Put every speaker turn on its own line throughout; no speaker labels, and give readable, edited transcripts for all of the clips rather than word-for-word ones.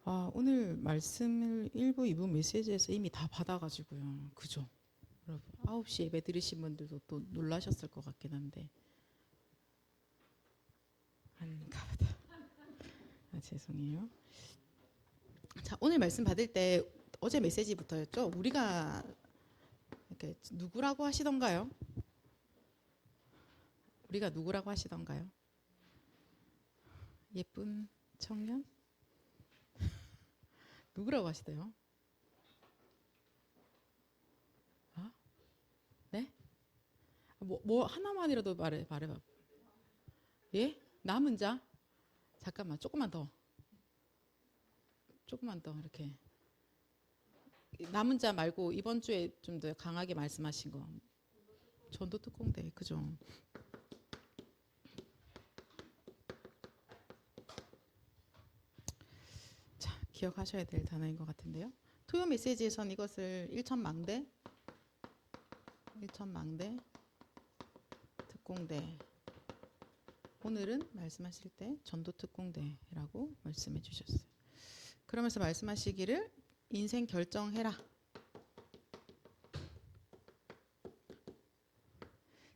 오늘 말씀을 1부, 2부 메시지에서 이미 다 받아가지고요. 그죠? 여러분, 9시 예배 드리신 분들도 또 놀라셨을 것 같긴 한데. 아닌가 보다. 죄송해요. 자, 오늘 말씀 받을 때 어제 메시지부터였죠? 우리가 이렇게 누구라고 하시던가요? 우리가 누구라고 하시던가요? 예쁜 청년? 누구라고 하시대요? 네? 뭐 하나만이라도 말해봐. 예? 남은 자? 잠깐만, 조금만 더 이렇게. 남은 자 말고 이번 주에 좀 더 강하게 말씀하신 거. 전도 특공대, 그죠? 자, 기억하셔야 될 단어인 것 같은데요. 토요 메시지에선 이것을 일천망대, 특공대. 오늘은 말씀하실 때 전도 특공대라고 말씀해 주셨어요. 그러면서 말씀하시기를 인생 결정해라.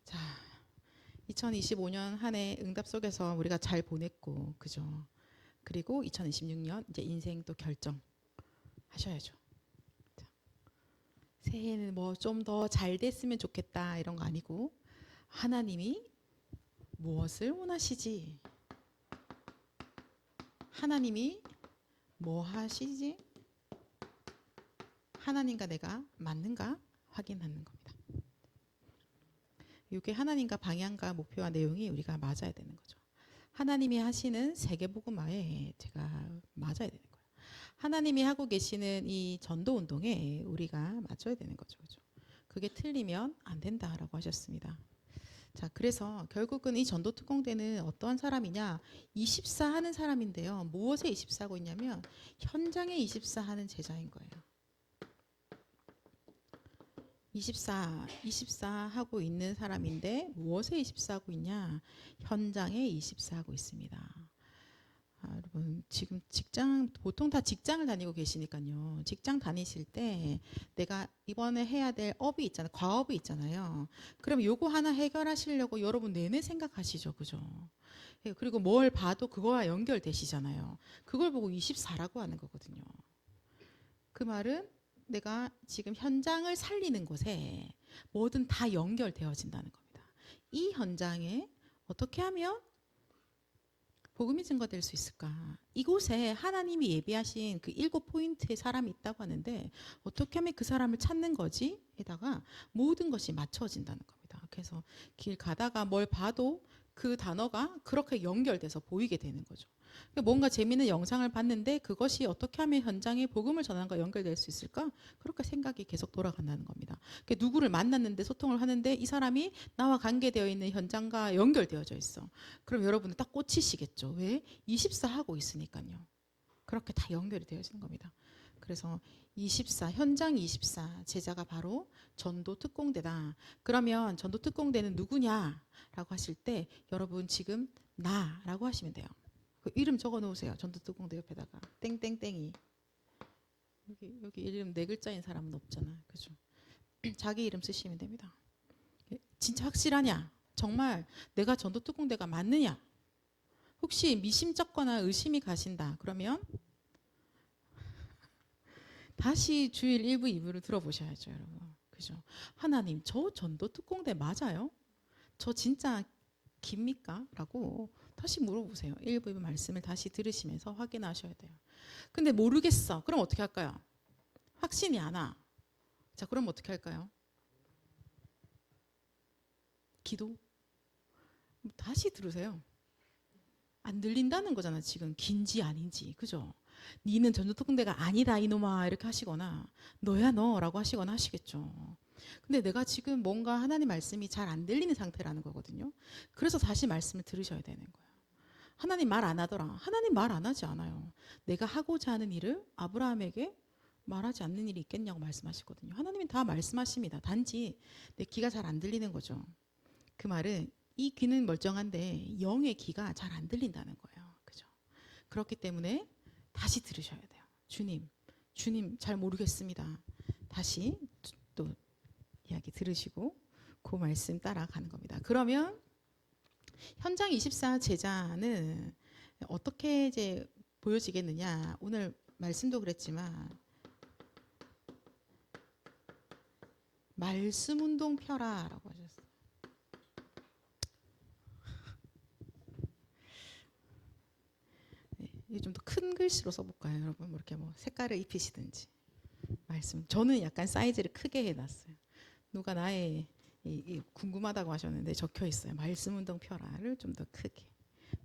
자, 2025년 한 해 응답 속에서 우리가 잘 보냈고, 그죠? 그리고 2026년 이제 인생 또 결정하셔야죠. 자, 새해는 뭐 좀 더 잘 됐으면 좋겠다 이런 거 아니고 하나님이 무엇을 원하시지? 하나님이 뭐 하시지? 하나님과 내가 맞는가 확인하는 겁니다. 이게 하나님과 방향과 목표와 내용이 우리가 맞아야 되는 거죠. 하나님이 하시는 세계복음화에 제가 맞아야 되는 거예요. 하나님이 하고 계시는 이 전도 운동에 우리가 맞춰야 되는 거죠. 그죠? 그게 틀리면 안 된다라고 하셨습니다. 자, 그래서 결국은 이 전도 특공대는 어떠한 사람이냐? 24 하는 사람인데요. 무엇에 24하고 있냐면 현장에 24 하는 제자인 거예요. 24 하고 있는 사람인데 무엇에 24 하고 있냐? 현장에 24 하고 있습니다. 여러분 지금 보통 다 직장을 다니고 계시니까요. 직장 다니실 때 내가 이번에 해야 될 업이 있잖아요. 과업이 있잖아요. 그럼 요거 하나 해결하시려고 여러분 내내 생각하시죠. 그죠? 그리고 뭘 봐도 그거와 연결되시잖아요. 그걸 보고 24라고 하는 거거든요. 그 말은 내가 지금 현장을 살리는 곳에 뭐든 다 연결되어진다는 겁니다. 이 현장에 어떻게 하면 복음이 증거될 수 있을까? 이곳에 하나님이 예비하신 그 7포인트의 사람이 있다고 하는데 어떻게 하면 그 사람을 찾는 거지? 에다가 모든 것이 맞춰진다는 겁니다. 그래서 길 가다가 뭘 봐도 그 단어가 그렇게 연결돼서 보이게 되는 거죠. 뭔가 재미있는 영상을 봤는데 그것이 어떻게 하면 현장에 복음을 전하는가 연결될 수 있을까? 그렇게 생각이 계속 돌아간다는 겁니다. 누구를 만났는데 소통을 하는데 이 사람이 나와 관계되어 있는 현장과 연결되어져 있어. 그럼 여러분은 딱 꽂히시겠죠. 왜? 24 하고 있으니까요. 그렇게 다 연결이 되어지는 겁니다. 그래서 24, 현장 24 제자가 바로 전도 특공대다. 그러면 전도 특공대는 누구냐라고 하실 때 여러분 지금 나라고 하시면 돼요. 그 이름 적어 놓으세요. 전도 특공대 옆에다가 땡땡땡이. 여기 이름 4글자인 사람은 없잖아. 그죠? 자기 이름 쓰시면 됩니다. 진짜 확실하냐? 정말 내가 전도 특공대가 맞느냐? 혹시 미심쩍거나 의심이 가신다. 그러면 다시 주일 1부, 2부를 들어보셔야죠, 여러분. 그죠? 하나님, 저 전도 특공대 맞아요? 저 진짜 깁니까? 라고 다시 물어보세요. 1부, 2부 말씀을 다시 들으시면서 확인하셔야 돼요. 근데 모르겠어. 그럼 어떻게 할까요? 확신이 안 와. 자, 그럼 어떻게 할까요? 기도. 다시 들으세요. 안 들린다는 거잖아. 지금 긴지 아닌지. 그죠? 니는 전도특공대가 아니다 이놈아 이렇게 하시거나 너야 너라고 하시거나 하시겠죠. 근데 내가 지금 뭔가 하나님 말씀이 잘 안 들리는 상태라는 거거든요. 그래서 다시 말씀을 들으셔야 되는 거예요. 하나님 말 안 하더라. 하나님 말 안 하지 않아요. 내가 하고자 하는 일을 아브라함에게 말하지 않는 일이 있겠냐고 말씀하시거든요. 하나님은 다 말씀하십니다. 단지 내 귀가 잘 안 들리는 거죠. 그 말은 이 귀는 멀쩡한데 영의 귀가 잘 안 들린다는 거예요. 그죠? 그렇기 때문에 다시 들으셔야 돼요. 주님 잘 모르겠습니다. 다시 또 이야기 들으시고 그 말씀 따라가는 겁니다. 그러면 현장 24 제자는 어떻게 이제 보여지겠느냐? 오늘 말씀도 그랬지만 말씀 운동 펴라라고 하셨어요. 네, 좀 더 큰 글씨로 써볼까요, 여러분? 뭐 이렇게 뭐 색깔을 입히시든지. 말씀. 저는 약간 사이즈를 크게 해놨어요. 누가 나의 이 궁금하다고 하셨는데 적혀 있어요. 말씀 운동 펴라를 좀 더 크게.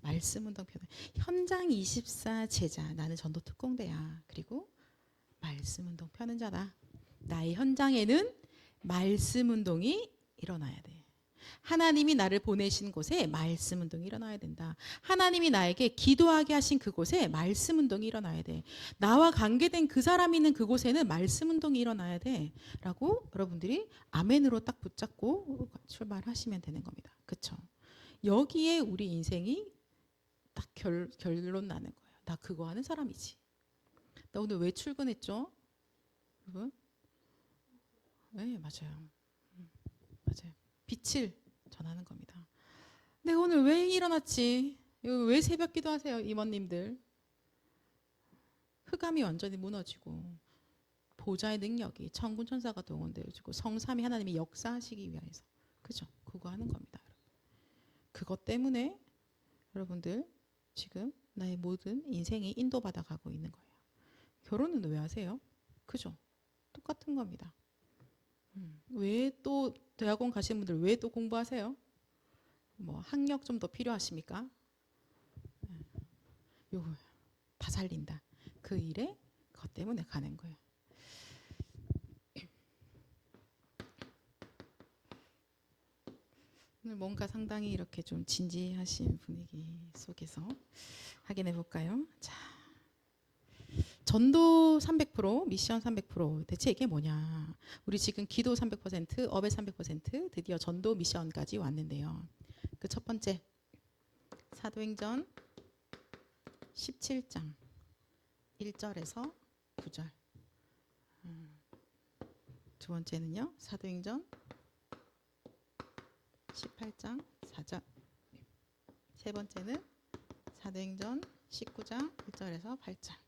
말씀 운동 펴라. 현장 24 제자. 나는 전도 특공대야. 그리고 말씀 운동 펴는 자다. 나의 현장에는 말씀 운동이 일어나야 돼. 하나님이 나를 보내신 곳에 말씀 운동이 일어나야 된다. 하나님이 나에게 기도하게 하신 그곳에 말씀 운동이 일어나야 돼. 나와 관계된 그 사람이 있는 그곳에는 말씀 운동이 일어나야 돼. 라고 여러분들이 아멘으로 딱 붙잡고 출발하시면 되는 겁니다. 그렇죠? 여기에 우리 인생이 딱 결론 나는 거예요. 나 그거 하는 사람이지. 나 오늘 왜 출근했죠? 여러분? 네, 맞아요. 맞아요. 빛을 전하는 겁니다. 내가 오늘 왜 일어났지? 왜 새벽 기도하세요, 임원님들? 흑암이 완전히 무너지고 보좌의 능력이 천군 천사가 동원되어지고 성삼위 하나님이 역사하시기 위해서, 그죠? 그거 하는 겁니다. 그것 때문에 여러분들 지금 나의 모든 인생이 인도받아 가고 있는 거예요. 결혼은 왜 하세요? 그죠? 똑같은 겁니다. 왜 또 대학원 가시는 분들 왜 또 공부하세요? 뭐 학력 좀 더 필요하십니까? 요거 다 살린다. 그 일에 그것 때문에 가는 거예요. 오늘 뭔가 상당히 이렇게 좀 진지하신 분위기 속에서 확인해 볼까요? 자, 전도 300%, 미션 300%. 대체 이게 뭐냐? 우리 지금 기도 300%, 업의 300%, 드디어 전도 미션까지 왔는데요. 그 첫 번째, 사도행전 17장 1절에서 9절. 두 번째는요, 사도행전 18장 4절. 세 번째는 사도행전 19장 1절에서 8절.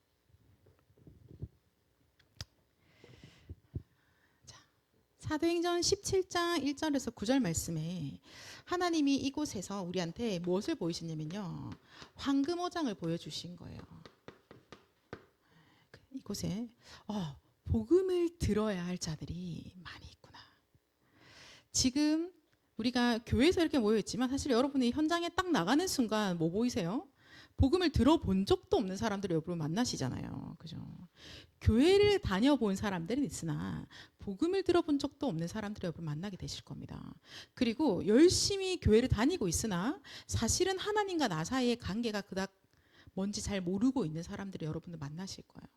사도행전 17장 1절에서 9절 말씀에 하나님이 이곳에서 우리한테 무엇을 보이시냐면요, 황금어장을 보여주신 거예요. 이곳에 복음을 들어야 할 자들이 많이 있구나. 지금 우리가 교회에서 이렇게 모여있지만 사실 여러분이 현장에 딱 나가는 순간 뭐 보이세요? 복음을 들어본 적도 없는 사람들을 여러분 만나시잖아요. 그죠? 교회를 다녀본 사람들은 있으나 복음을 들어본 적도 없는 사람들을 여러분 만나게 되실 겁니다. 그리고 열심히 교회를 다니고 있으나 사실은 하나님과 나 사이의 관계가 그닥 뭔지 잘 모르고 있는 사람들을 여러분들 만나실 거예요.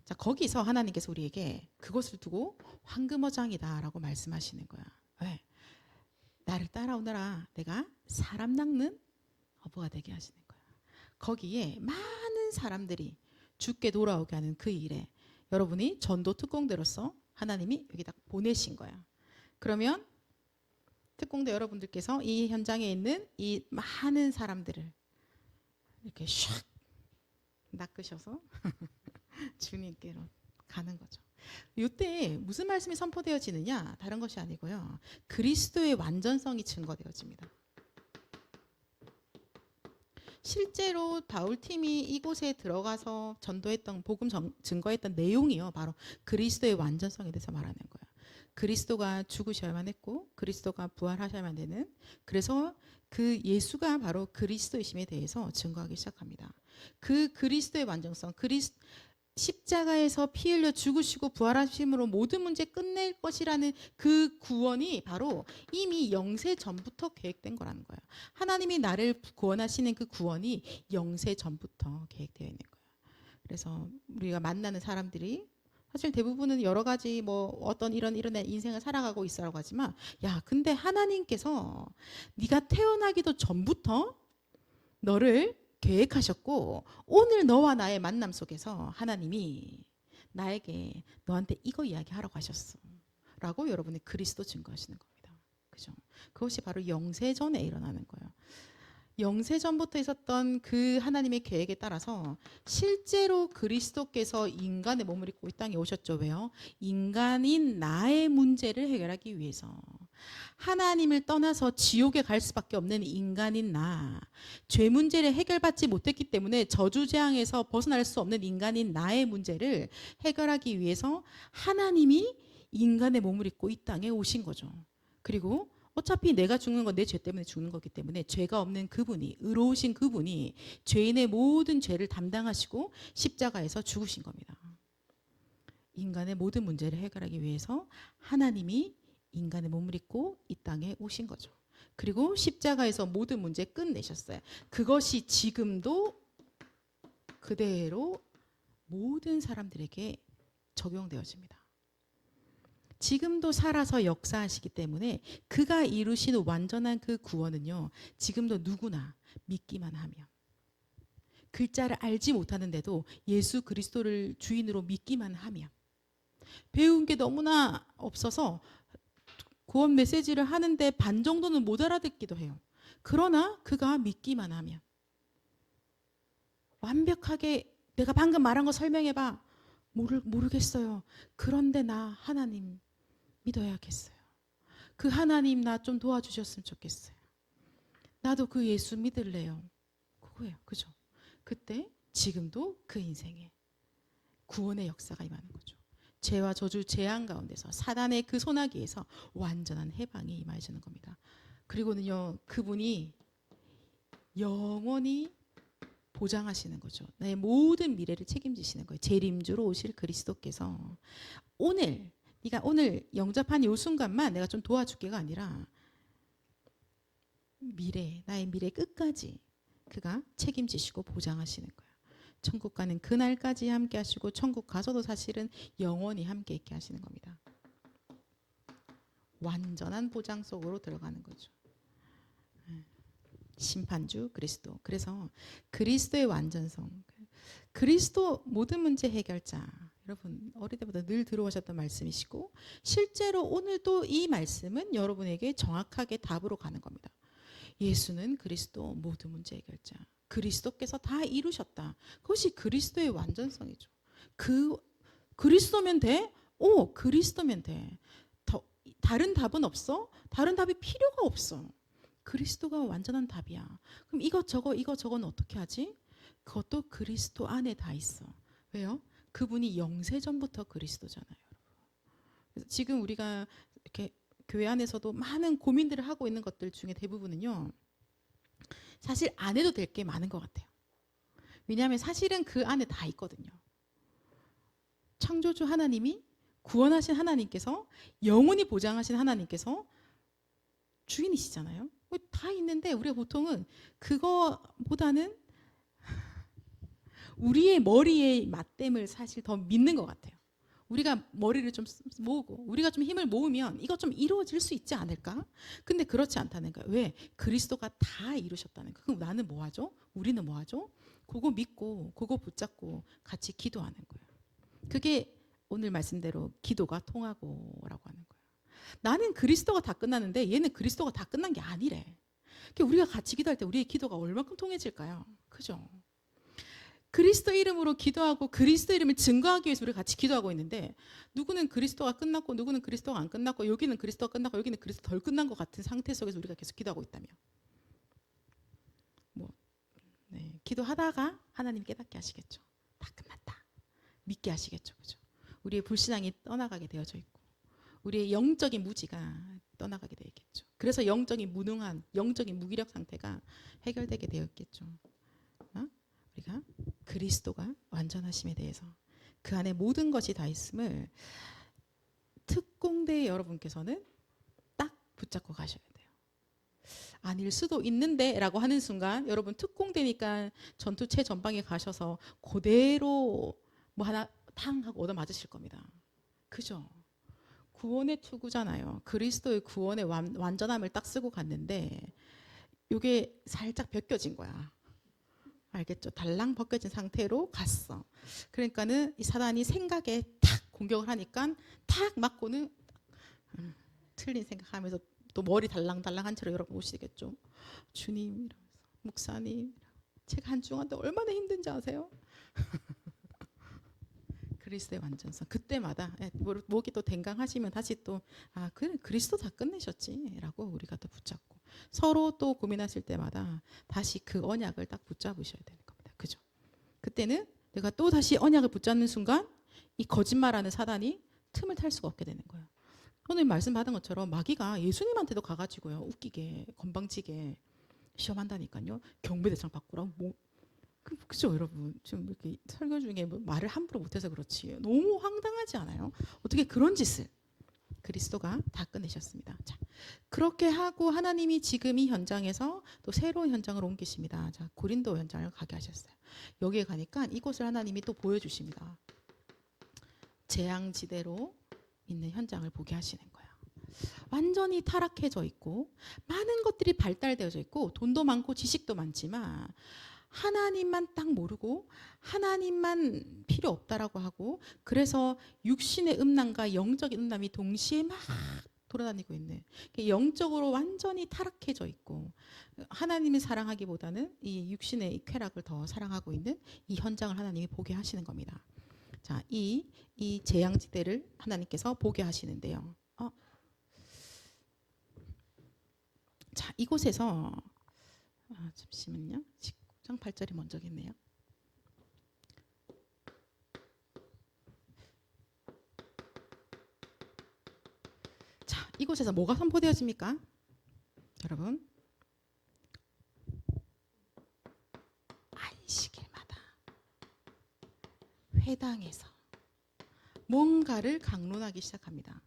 자, 거기서 하나님께서 우리에게 그것을 두고 황금어장이다라고 말씀하시는 거야. 왜? 나를 따라오너라. 내가 사람 낚는 어부가 되게 하시는 거야. 거기에 많은 사람들이 주께 돌아오게 하는 그 일에 여러분이 전도 특공대로서 하나님이 여기다 보내신 거야. 그러면 특공대 여러분들께서 이 현장에 있는 이 많은 사람들을 이렇게 샥 낚으셔서 주님께로 가는 거죠. 이때 무슨 말씀이 선포되어지느냐? 다른 것이 아니고요, 그리스도의 완전성이 증거되어집니다. 실제로 바울팀이 이곳에 들어가서 전도했던, 복음 증거했던 내용이요, 바로 그리스도의 완전성에 대해서 말하는 거예요. 그리스도가 죽으셔야만 했고 그리스도가 부활하셔야만 되는, 그래서 그 예수가 바로 그리스도이심에 대해서 증거하기 시작합니다. 그 그리스도의 완전성, 십자가에서 피 흘려 죽으시고 부활하심으로 모든 문제 끝낼 것이라는 그 구원이 바로 이미 영세 전부터 계획된 거라는 거예요. 하나님이 나를 구원하시는 그 구원이 영세 전부터 계획되어 있는 거예요. 그래서 우리가 만나는 사람들이 사실 대부분은 여러 가지 뭐 어떤 이런 인생을 살아가고 있어라고 하지만, 야, 근데 하나님께서 네가 태어나기도 전부터 너를 계획하셨고 오늘 너와 나의 만남 속에서 하나님이 나에게 너한테 이거 이야기하라고 하셨어 라고 여러분이 그리스도 증거하시는 겁니다. 그죠? 그것이 바로 영세전에 일어나는 거예요. 영세전부터 있었던 그 하나님의 계획에 따라서 실제로 그리스도께서 인간의 몸을 입고 이 땅에 오셨죠. 왜요? 인간인 나의 문제를 해결하기 위해서. 하나님을 떠나서 지옥에 갈 수밖에 없는 인간인 나, 죄 문제를 해결받지 못했기 때문에 저주재앙에서 벗어날 수 없는 인간인 나의 문제를 해결하기 위해서 하나님이 인간의 몸을 입고 이 땅에 오신 거죠. 그리고 어차피 내가 죽는 건 내 죄 때문에 죽는 거기 때문에 죄가 없는 그분이, 의로우신 그분이 죄인의 모든 죄를 담당하시고 십자가에서 죽으신 겁니다. 인간의 모든 문제를 해결하기 위해서 하나님이 인간의 몸을 입고 이 땅에 오신 거죠. 그리고 십자가에서 모든 문제 끝내셨어요. 그것이 지금도 그대로 모든 사람들에게 적용되어집니다. 지금도 살아서 역사하시기 때문에 그가 이루신 완전한 그 구원은요, 지금도 누구나 믿기만 하면, 글자를 알지 못하는데도 예수 그리스도를 주인으로 믿기만 하면, 배운 게 너무나 없어서 구원 메시지를 하는데 반 정도는 못 알아듣기도 해요. 그러나 그가 믿기만 하면, 완벽하게 내가 방금 말한 거 설명해봐. 모르겠어요. 그런데 나 하나님 믿어야겠어요. 그 하나님 나 좀 도와주셨으면 좋겠어요. 나도 그 예수 믿을래요. 그거예요. 그죠? 그때 지금도 그 인생에 구원의 역사가 임하는 거죠. 죄와 저주 재앙 가운데서 사단의 그 소나기에서 완전한 해방이 임하시는 겁니다. 그리고는요, 그분이 영원히 보장하시는 거죠. 나의 모든 미래를 책임지시는 거예요. 재림주로 오실 그리스도께서 네가 오늘 영접한 이 순간만 내가 좀 도와줄게가 아니라 나의 미래 끝까지 그가 책임지시고 보장하시는 거예요. 천국 가는 그날까지 함께 하시고 천국 가서도 사실은 영원히 함께 있게 하시는 겁니다. 완전한 보장 속으로 들어가는 거죠. 심판주 그리스도. 그래서 그리스도의 완전성, 그리스도 모든 문제 해결자. 여러분 어릴 때부터 늘 들어오셨던 말씀이시고 실제로 오늘도 이 말씀은 여러분에게 정확하게 답으로 가는 겁니다. 예수는 그리스도 모든 문제 해결자. 그리스도께서 다 이루셨다. 그것이 그리스도의 완전성이죠. 그리스도면 돼? 그리스도면 돼. 다른 답은 없어? 다른 답이 필요가 없어. 그리스도가 완전한 답이야. 그럼 이것저것은 어떻게 하지? 그것도 그리스도 안에 다 있어. 왜요? 그분이 영세전부터 그리스도잖아요. 그래서 지금 우리가 이렇게 교회 안에서도 많은 고민들을 하고 있는 것들 중에 대부분은요, 사실 안 해도 될 게 많은 것 같아요. 왜냐하면 사실은 그 안에 다 있거든요. 창조주 하나님이, 구원하신 하나님께서, 영원히 보장하신 하나님께서 주인이시잖아요. 다 있는데 우리가 보통은 그거보다는 우리의 머리의 맞댐을 사실 더 믿는 것 같아요. 우리가 머리를 좀 모으고 우리가 좀 힘을 모으면 이거 좀 이루어질 수 있지 않을까? 근데 그렇지 않다는 거예요. 왜? 그리스도가 다 이루셨다는 거예요. 그럼 나는 뭐 하죠? 우리는 뭐 하죠? 그거 믿고 그거 붙잡고 같이 기도하는 거예요. 그게 오늘 말씀대로 기도가 통하고라고 하는 거예요. 나는 그리스도가 다 끝났는데 얘는 그리스도가 다 끝난 게 아니래. 우리가 같이 기도할 때 우리의 기도가 얼마큼 통해질까요? 그죠? 그리스도 이름으로 기도하고 그리스도 이름을 증거하기 위해서 우리가 같이 기도하고 있는데 누구는 그리스도가 끝났고 누구는 그리스도가 안 끝났고 여기는 그리스도가 끝났고 여기는 그리스도 덜 끝난 것 같은 상태 속에서 우리가 계속 기도하고 있다면 기도하다가 하나님 깨닫게 하시겠죠. 다 끝났다. 믿게 하시겠죠. 그죠? 우리의 불신앙이 떠나가게 되어져 있고 우리의 영적인 무지가 떠나가게 되겠죠. 그래서 영적인 무능한, 영적인 무기력 상태가 해결되게 되었겠죠. 우리가 그리스도가 완전하심에 대해서 그 안에 모든 것이 다 있음을 특공대 여러분께서는 딱 붙잡고 가셔야 돼요. 아닐 수도 있는데 라고 하는 순간 여러분 특공대니까 전투 최전방에 가셔서 그대로 뭐 하나 탕 하고 얻어맞으실 겁니다. 그죠? 구원의 투구잖아요. 그리스도의 구원의 완전함을 딱 쓰고 갔는데 이게 살짝 벗겨진 거야. 알겠죠? 달랑 벗겨진 상태로 갔어. 그러니까는 이 사단이 생각에 탁 공격을 하니까 탁 맞고는 틀린 생각하면서 또 머리 달랑달랑한 채로 여러분 오시겠죠? 주님 이러면서 목사님 제가 한 주간 동안 얼마나 힘든지 아세요? 그리스도의 완전성. 그때마다 목이 또 댕강하시면 다시 또 그래 그리스도 다 끝내셨지라고 우리가 또 붙잡고 서로 또 고민하실 때마다 다시 그 언약을 딱 붙잡으셔야 되는 겁니다. 그죠? 그때는 내가 또 다시 언약을 붙잡는 순간 이 거짓말하는 사단이 틈을 탈 수가 없게 되는 거예요. 오늘 말씀 받은 것처럼 마귀가 예수님한테도 가가지고요 웃기게 건방지게 시험한다니까요. 경배대상 바꾸라고 그죠 여러분? 지금 이렇게 설교 중에 뭐 말을 함부로 못해서 그렇지 너무 황당하지 않아요? 어떻게 그런 짓을 그리스도가 다 끝내셨습니다. 자, 그렇게 하고 하나님이 지금 이 현장에서 또 새로운 현장을 옮기십니다. 자, 고린도 현장을 가게 하셨어요. 여기에 가니까 이곳을 하나님이 또 보여주십니다. 재앙지대로 있는 현장을 보게 하시는 거예요. 완전히 타락해져 있고 많은 것들이 발달되어져 있고 돈도 많고 지식도 많지만 하나님만 딱 모르고 하나님만 필요 없다라고 하고 그래서 육신의 음란과 영적인 음란이 동시에 막 돌아다니고 있는 영적으로 완전히 타락해져 있고 하나님을 사랑하기보다는 이 육신의 이 쾌락을 더 사랑하고 있는 이 현장을 하나님이 보게 하시는 겁니다. 자, 이 재앙지대를 하나님께서 보게 하시는데요. 자, 이곳에서 잠시만요. 19장 8절이 먼저겠네요. 자, 이곳에서 뭐가 선포되어집니까? 여러분, 안식일마다 회당에서 뭔가를 강론하기 시작합니다.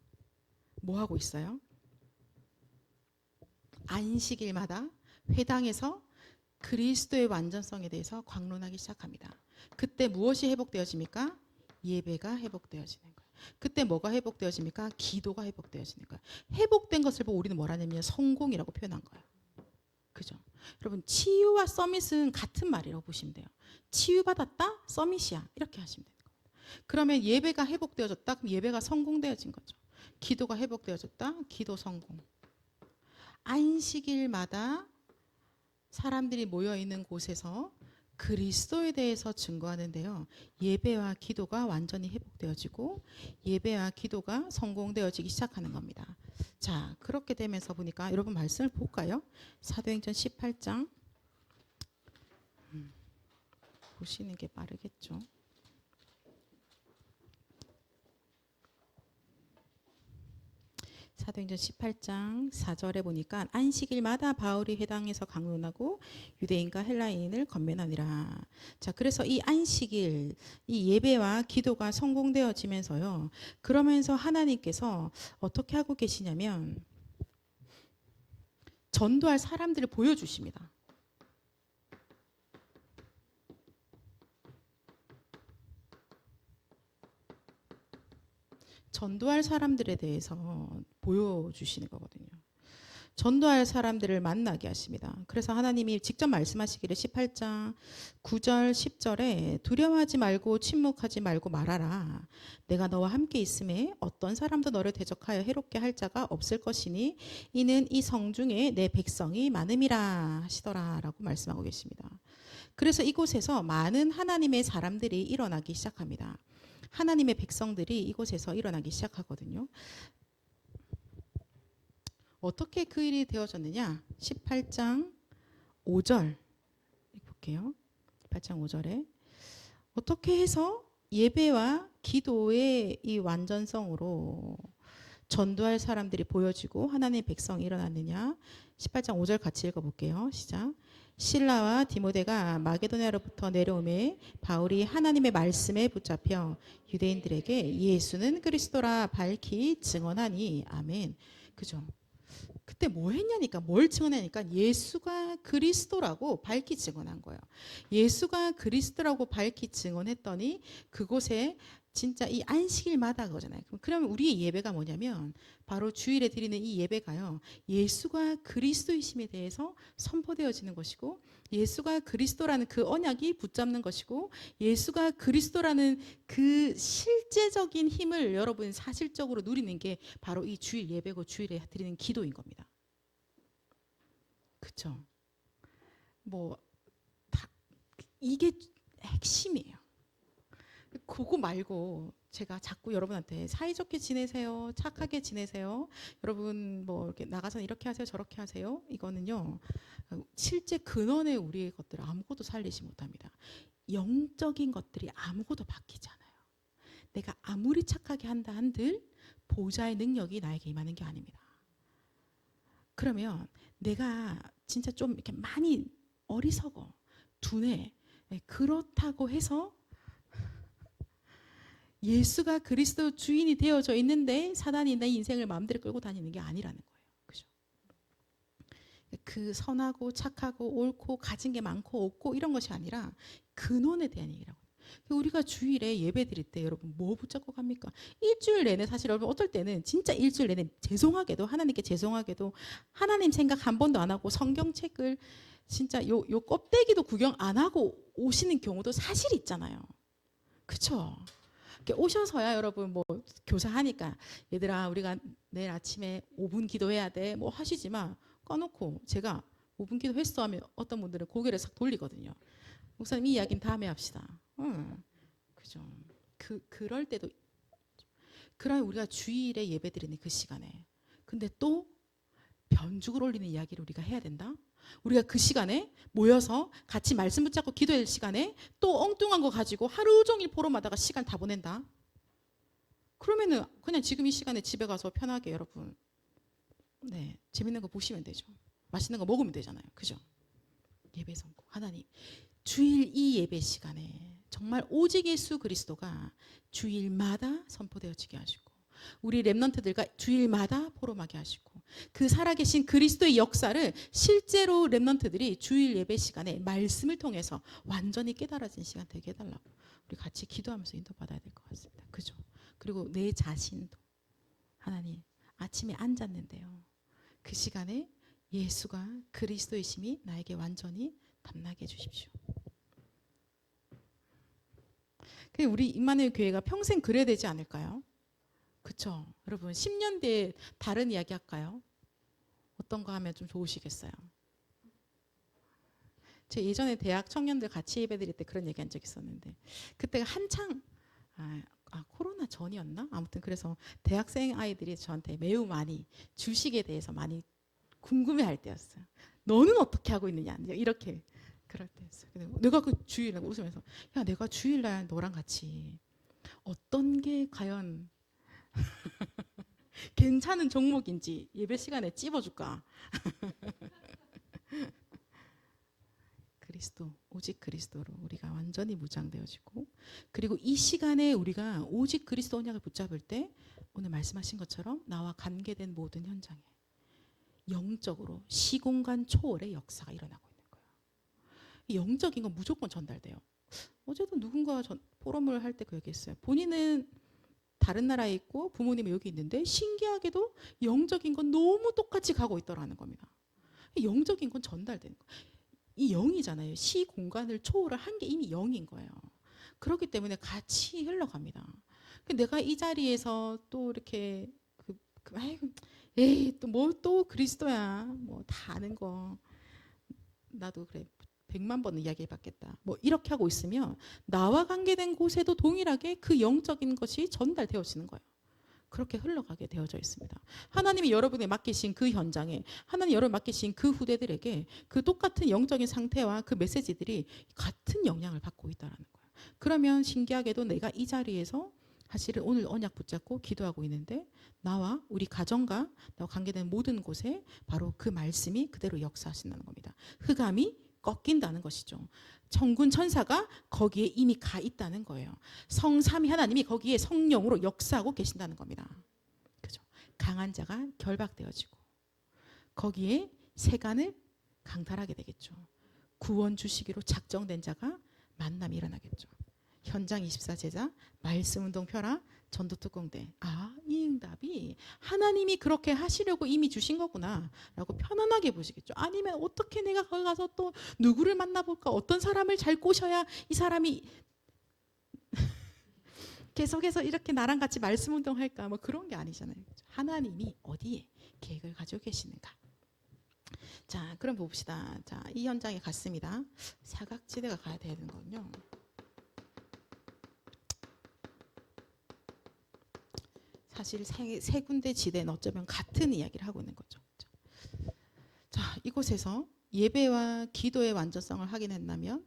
뭐 하고 있어요? 안식일마다 회당에서 그리스도의 완전성에 대해서 강론하기 시작합니다. 그때 무엇이 회복되어집니까? 예배가 회복되어지는 거예요. 그때 뭐가 회복되어집니까? 기도가 회복되어지는 거예요. 회복된 것을 보고 우리는 뭐라냐면 성공이라고 표현한 거예요. 그죠? 여러분 치유와 서밋은 같은 말이라고 보시면 돼요. 치유받았다? 서밋이야. 이렇게 하시면 되는 겁니다. 그러면 예배가 회복되어졌다? 그럼 예배가 성공되어진 거죠. 기도가 회복되어졌다? 기도 성공. 안식일마다 사람들이 모여있는 곳에서 그리스도에 대해서 증거하는데요. 예배와 기도가 완전히 회복되어지고 예배와 기도가 성공되어지기 시작하는 겁니다. 자, 그렇게 되면서 보니까 여러분 말씀을 볼까요? 사도행전 18장 보시는 게 빠르겠죠. 사도행전 18장 4절에 보니까 안식일마다 바울이 회당에서 강론하고 유대인과 헬라인을 건면하니라. 자, 그래서 이 안식일, 이 예배와 기도가 성공되어지면서요. 그러면서 하나님께서 어떻게 하고 계시냐면 전도할 사람들을 보여주십니다. 전도할 사람들에 대해서 보여주시는 거거든요. 전도할 사람들을 만나게 하십니다. 그래서 하나님이 직접 말씀하시기를 18장 9절 10절에 두려워하지 말고 침묵하지 말고 말하라. 내가 너와 함께 있음에 어떤 사람도 너를 대적하여 해롭게 할 자가 없을 것이니 이는 이 성중에 내 백성이 많음이라 하시더라 라고 말씀하고 계십니다. 그래서 이곳에서 많은 하나님의 사람들이 일어나기 시작합니다. 하나님의 백성들이 이곳에서 일어나기 시작하거든요. 어떻게 그 일이 되어졌느냐? 18장 5절 볼게요. 18장 5절에 어떻게 해서 예배와 기도의 이 완전성으로 전도할 사람들이 보여지고 하나님의 백성이 일어났느냐? 18장 5절 같이 읽어볼게요. 시작. 실라와 디모데가 마게도냐로부터 내려오매 바울이 하나님의 말씀에 붙잡혀 유대인들에게 예수는 그리스도라 밝히 증언하니 아멘. 그죠? 그때 뭐 했냐니까 뭘 증언하니까 예수가 그리스도라고 밝히 증언한 거예요. 예수가 그리스도라고 밝히 증언했더니 그곳에 진짜 이 안식일마다 그거잖아요. 그러면 우리의 예배가 뭐냐면 바로 주일에 드리는 이 예배가요. 예수가 그리스도이심에 대해서 선포되어지는 것이고 예수가 그리스도라는 그 언약이 붙잡는 것이고 예수가 그리스도라는 그 실제적인 힘을 여러분 사실적으로 누리는 게 바로 이 주일 예배고 주일에 드리는 기도인 겁니다. 그렇죠? 뭐 다 이게 핵심이에요. 그거 말고 제가 자꾸 여러분한테 사이좋게 지내세요, 착하게 지내세요, 여러분 뭐 이렇게 나가서 이렇게 하세요, 저렇게 하세요. 이거는요 실제 근원의 우리의 것들을 아무것도 살리지 못합니다. 영적인 것들이 아무것도 바뀌지 않아요. 내가 아무리 착하게 한다 한들 보좌의 능력이 나에게 임하는 게 아닙니다. 그러면 내가 진짜 좀 이렇게 많이 어리석어, 둔해, 그렇다고 해서 예수가 그리스도 주인이 되어져 있는데 사단이 내 인생을 마음대로 끌고 다니는 게 아니라는 거예요. 그죠? 그 선하고 착하고 옳고 가진 게 많고 없고 이런 것이 아니라 근원에 대한 얘기라고. 우리가 주일에 예배 드릴 때 여러분 뭐 붙잡고 갑니까? 일주일 내내 사실 여러분 어떨 때는 진짜 일주일 내내 죄송하게도 하나님께 죄송하게도 하나님 생각 한 번도 안 하고 성경책을 진짜 요 껍데기도 구경 안 하고 오시는 경우도 사실 있잖아요. 그렇죠? 오셔서야 여러분 뭐 교사하니까 얘들아 우리가 내일 아침에 5분 기도해야 돼 뭐 하시지만 꺼놓고 제가 5분 기도했어 하면 어떤 분들은 고개를 싹 돌리거든요. 목사님 이 이야기는 다음에 합시다. 그죠? 그럴 때도 그러면 우리가 주일에 예배드리는 그 시간에 근데 또 변죽을 올리는 이야기를 우리가 해야 된다. 우리가 그 시간에 모여서 같이 말씀 붙잡고 기도할 시간에 또 엉뚱한 거 가지고 하루 종일 포럼하다가 시간 다 보낸다. 그러면은 그냥 지금 이 시간에 집에 가서 편하게 여러분 네 재밌는 거 보시면 되죠. 맛있는 거 먹으면 되잖아요. 그죠? 예배 선고 하나님 주일 이 예배 시간에 정말 오직 예수 그리스도가 주일마다 선포되어지게 하시고 우리 랩런트들과 주일마다 포럼하게 하시고 그 살아계신 그리스도의 역사를 실제로 랩런트들이 주일 예배 시간에 말씀을 통해서 완전히 깨달아진 시간 되게 해달라고 우리 같이 기도하면서 인도받아야 될 것 같습니다. 그죠? 그리고 내 자신도 하나님 아침에 앉았는데요. 그 시간에 예수가 그리스도이심이 나에게 완전히 담나게 해주십시오. 우리 임마누엘 교회가 평생 그래야 되지 않을까요? 그렇죠. 여러분 10년 뒤에 다른 이야기 할까요? 어떤 거 하면 좀 좋으시겠어요? 제가 예전에 대학 청년들 같이 예배드릴 때 그런 얘기 한 적 있었는데 그때가 한창 코로나 전이었나? 아무튼 그래서 대학생 아이들이 저한테 매우 많이 주식에 대해서 많이 궁금해할 때였어요. 너는 어떻게 하고 있느냐? 이렇게 그럴 때였어요. 내가 그 주일날 웃으면서 야 내가 주일날 너랑 같이 어떤 게 과연 괜찮은 종목인지 예배 시간에 찝어줄까? 그리스도, 오직 그리스도로 우리가 완전히 무장되어지고 그리고 이 시간에 우리가 오직 그리스도 언약을 붙잡을 때 오늘 말씀하신 것처럼 나와 관계된 모든 현장에 영적으로 시공간 초월의 역사가 일어나고 있는 거예요. 영적인 건 무조건 전달돼요. 어제도 누군가 포럼을 할 때 그 얘기했어요. 본인은 다른 나라에 있고 부모님이 여기 있는데 신기하게도 영적인 건 너무 똑같이 가고 있더라는 겁니다. 영적인 건 전달되는 거예요. 이 영이잖아요. 시 공간을 초월을 한 게 이미 영인 거예요. 그렇기 때문에 같이 흘러갑니다. 내가 이 자리에서 또 이렇게 에이 또 뭐 또 그리스도야 뭐 다 아는 거 나도 그래 100만 번은 이야기해봤겠다 뭐 이렇게 하고 있으면 나와 관계된 곳에도 동일하게 그 영적인 것이 전달되어지는 거예요. 그렇게 흘러가게 되어져 있습니다. 하나님이 여러분에 맡기신 그 현장에 하나님 여러분 맡기신 그 후대들에게 그 똑같은 영적인 상태와 그 메시지들이 같은 영향을 받고 있다는 거예요. 그러면 신기하게도 내가 이 자리에서 사실은 오늘 언약 붙잡고 기도하고 있는데 나와 우리 가정과 나와 관계된 모든 곳에 바로 그 말씀이 그대로 역사하신다는 겁니다. 흑암이 꺾인다는 것이죠. 천군 천사가 거기에 이미 가 있다는 거예요. 성삼위 하나님이 거기에 성령으로 역사하고 계신다는 겁니다. 그죠? 강한 자가 결박되어지고 거기에 세간을 강탈하게 되겠죠. 구원 주시기로 작정된 자가 만남이 일어나겠죠. 현장 24제자, 말씀운동 펴라, 전도특공대. 아, 이 응답이 하나님이 그렇게 하시려고 이미 주신 거구나 라고 편안하게 보시겠죠. 아니면 어떻게 내가 거기 가서 또 누구를 만나볼까, 어떤 사람을 잘 꼬셔야 이 사람이 계속해서 이렇게 나랑 같이 말씀운동 할까, 뭐 그런 게 아니잖아요. 하나님이 어디에 계획을 가지고 계시는가. 자, 그럼 봅시다. 자, 이 현장에 갔습니다. 사각지대가 가야 되는 거군요. 사실 세 군데 지대는 어쩌면 같은 이야기를 하고 있는 거죠. 자, 이곳에서 예배와 기도의 완전성을 확인했다면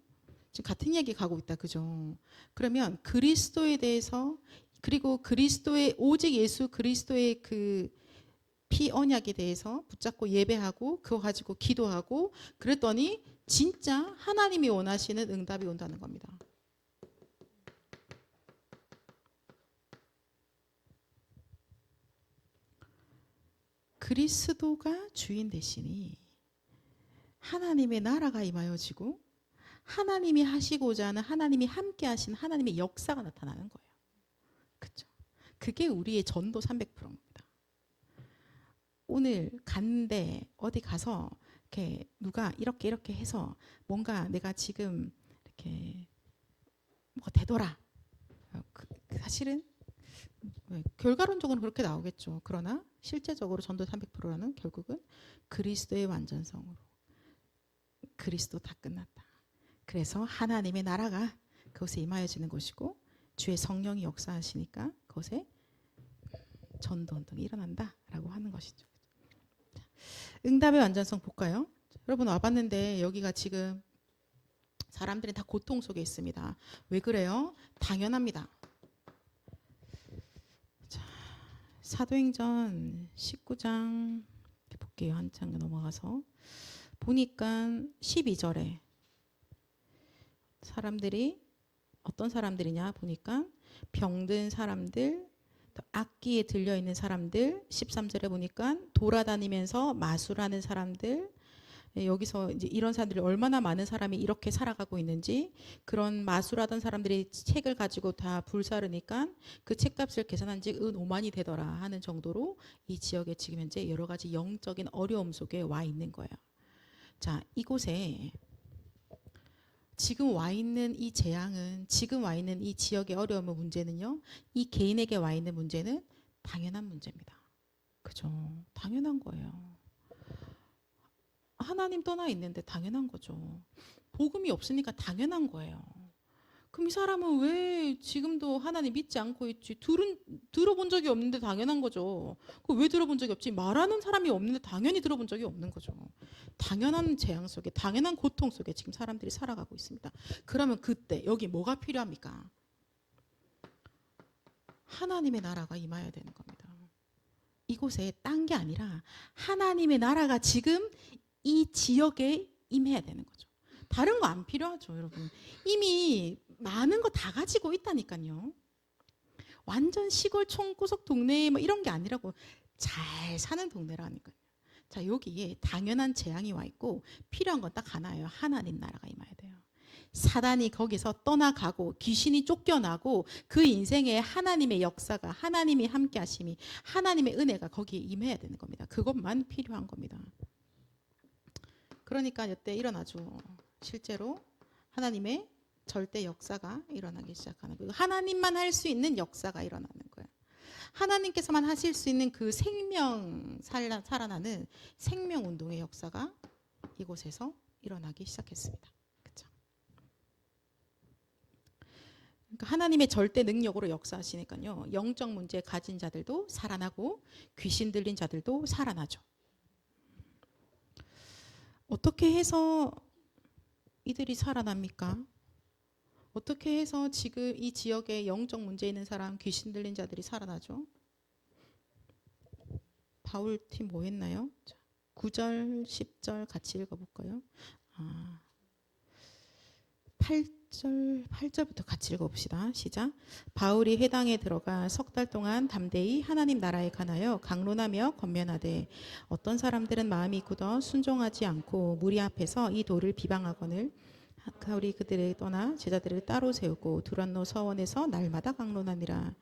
지금 같은 이야기 가고 있다, 그죠? 그러면 그리스도에 대해서, 그리고 그리스도의 오직 예수 그리스도의 그 피 언약에 대해서 붙잡고 예배하고 그거 가지고 기도하고 그랬더니 진짜 하나님이 원하시는 응답이 온다는 겁니다. 그리스도가 주인 되시니 하나님의 나라가 임하여지고 하나님이 하시고자 하는, 하나님이 함께 하신 하나님의 역사가 나타나는 거예요. 그렇죠? 그게 우리의 전도 300%입니다. 오늘 갔는데 어디 가서 이렇게 누가 이렇게 해서 뭔가 내가 지금 이렇게 뭐가 되더라. 사실은 결과론적으로는 그렇게 나오겠죠. 그러나 실제적으로 전도 300%라는 결국은 그리스도의 완전성으로, 그리스도 다 끝났다. 그래서 하나님의 나라가 그곳에 임하여지는 것이고 주의 성령이 역사하시니까 그곳에 전도운동이 일어난다라고 하는 것이죠. 응답의 완전성 볼까요? 여러분 와봤는데 여기가 지금 사람들이 다 고통 속에 있습니다. 왜 그래요? 당연합니다. 자, 사도행전 19장 볼게요. 한참 넘어가서 보니까 12절에 사람들이 어떤 사람들이냐 보니까 병든 사람들, 악기에 들려있는 사람들, 13절에 보니까 돌아다니면서 마술하는 사람들, 여기서 이제 이런 사람들이 얼마나 많은 사람이 이렇게 살아가고 있는지, 그런 마술하던 사람들이 책을 가지고 다 불사르니까 그 책값을 계산한 지 은 5만이 되더라 하는 정도로 이 지역에 지금 현재 여러 가지 영적인 어려움 속에 와 있는 거예요. 자, 이곳에 지금 와 있는 이 재앙은, 지금 와 있는 이 지역의 어려움의 문제는요, 이 개인에게 와 있는 문제는 당연한 문제입니다. 그죠? 당연한 거예요. 하나님 떠나 있는데 당연한 거죠. 복음이 없으니까 당연한 거예요. 그럼 이 사람은 왜 지금도 하나님 믿지 않고 있지? 들어본 적이 없는데 당연한 거죠. 왜 들어본 적이 없지? 말하는 사람이 없는데 당연히 들어본 적이 없는 거죠. 당연한 재앙 속에, 당연한 고통 속에 지금 사람들이 살아가고 있습니다. 그러면 그때 여기 뭐가 필요합니까? 하나님의 나라가 임해야 되는 겁니다. 이곳에 딴 게 아니라 하나님의 나라가 지금 이 지역에 임해야 되는 거죠. 다른 거 안 필요하죠, 여러분. 이미 많은 거 다 가지고 있다니까요. 완전 시골 총구석 동네 뭐 이런 게 아니라고, 잘 사는 동네라니까요. 자, 여기에 당연한 재앙이 와 있고 필요한 건 딱 하나예요. 하나님 나라가 임해야 돼요. 사단이 거기서 떠나가고 귀신이 쫓겨나고 그 인생에 하나님의 역사가, 하나님이 함께 하심이, 하나님의 은혜가 거기에 임해야 되는 겁니다. 그것만 필요한 겁니다. 그러니까 이때 일어나죠. 실제로 하나님의 절대 역사가 일어나기 시작하는 거예요. 하나님만 할 수 있는 역사가 일어나는 거예요. 하나님께서만 하실 수 있는 그 생명, 살아나는 생명운동의 역사가 이곳에서 일어나기 시작했습니다. 그렇죠? 그러니까 하나님의 절대 능력으로 역사하시니까요, 영적 문제 가진 자들도 살아나고 귀신 들린 자들도 살아나죠. 어떻게 해서 이들이 살아납니까? 어떻게 해서 지금 이 지역에 영적 문제 있는 사람, 귀신 들린 자들이 살아나죠? 바울팀 뭐 했나요? 9절, 10절 같이 읽어볼까요? 8절부터 같이 읽어봅시다. 시작. 바울이 회당에 들어가 석 달 동안 담대히 하나님 나라에 관하여 강론하며 권면하되 어떤 사람들은 마음이 굳어 순종하지 않고 무리 앞에서 이 도를 비방하거늘 사울이 그들을 떠나 제자들을 따로 세우고 두란노 서원에서 날마다 강론하니라.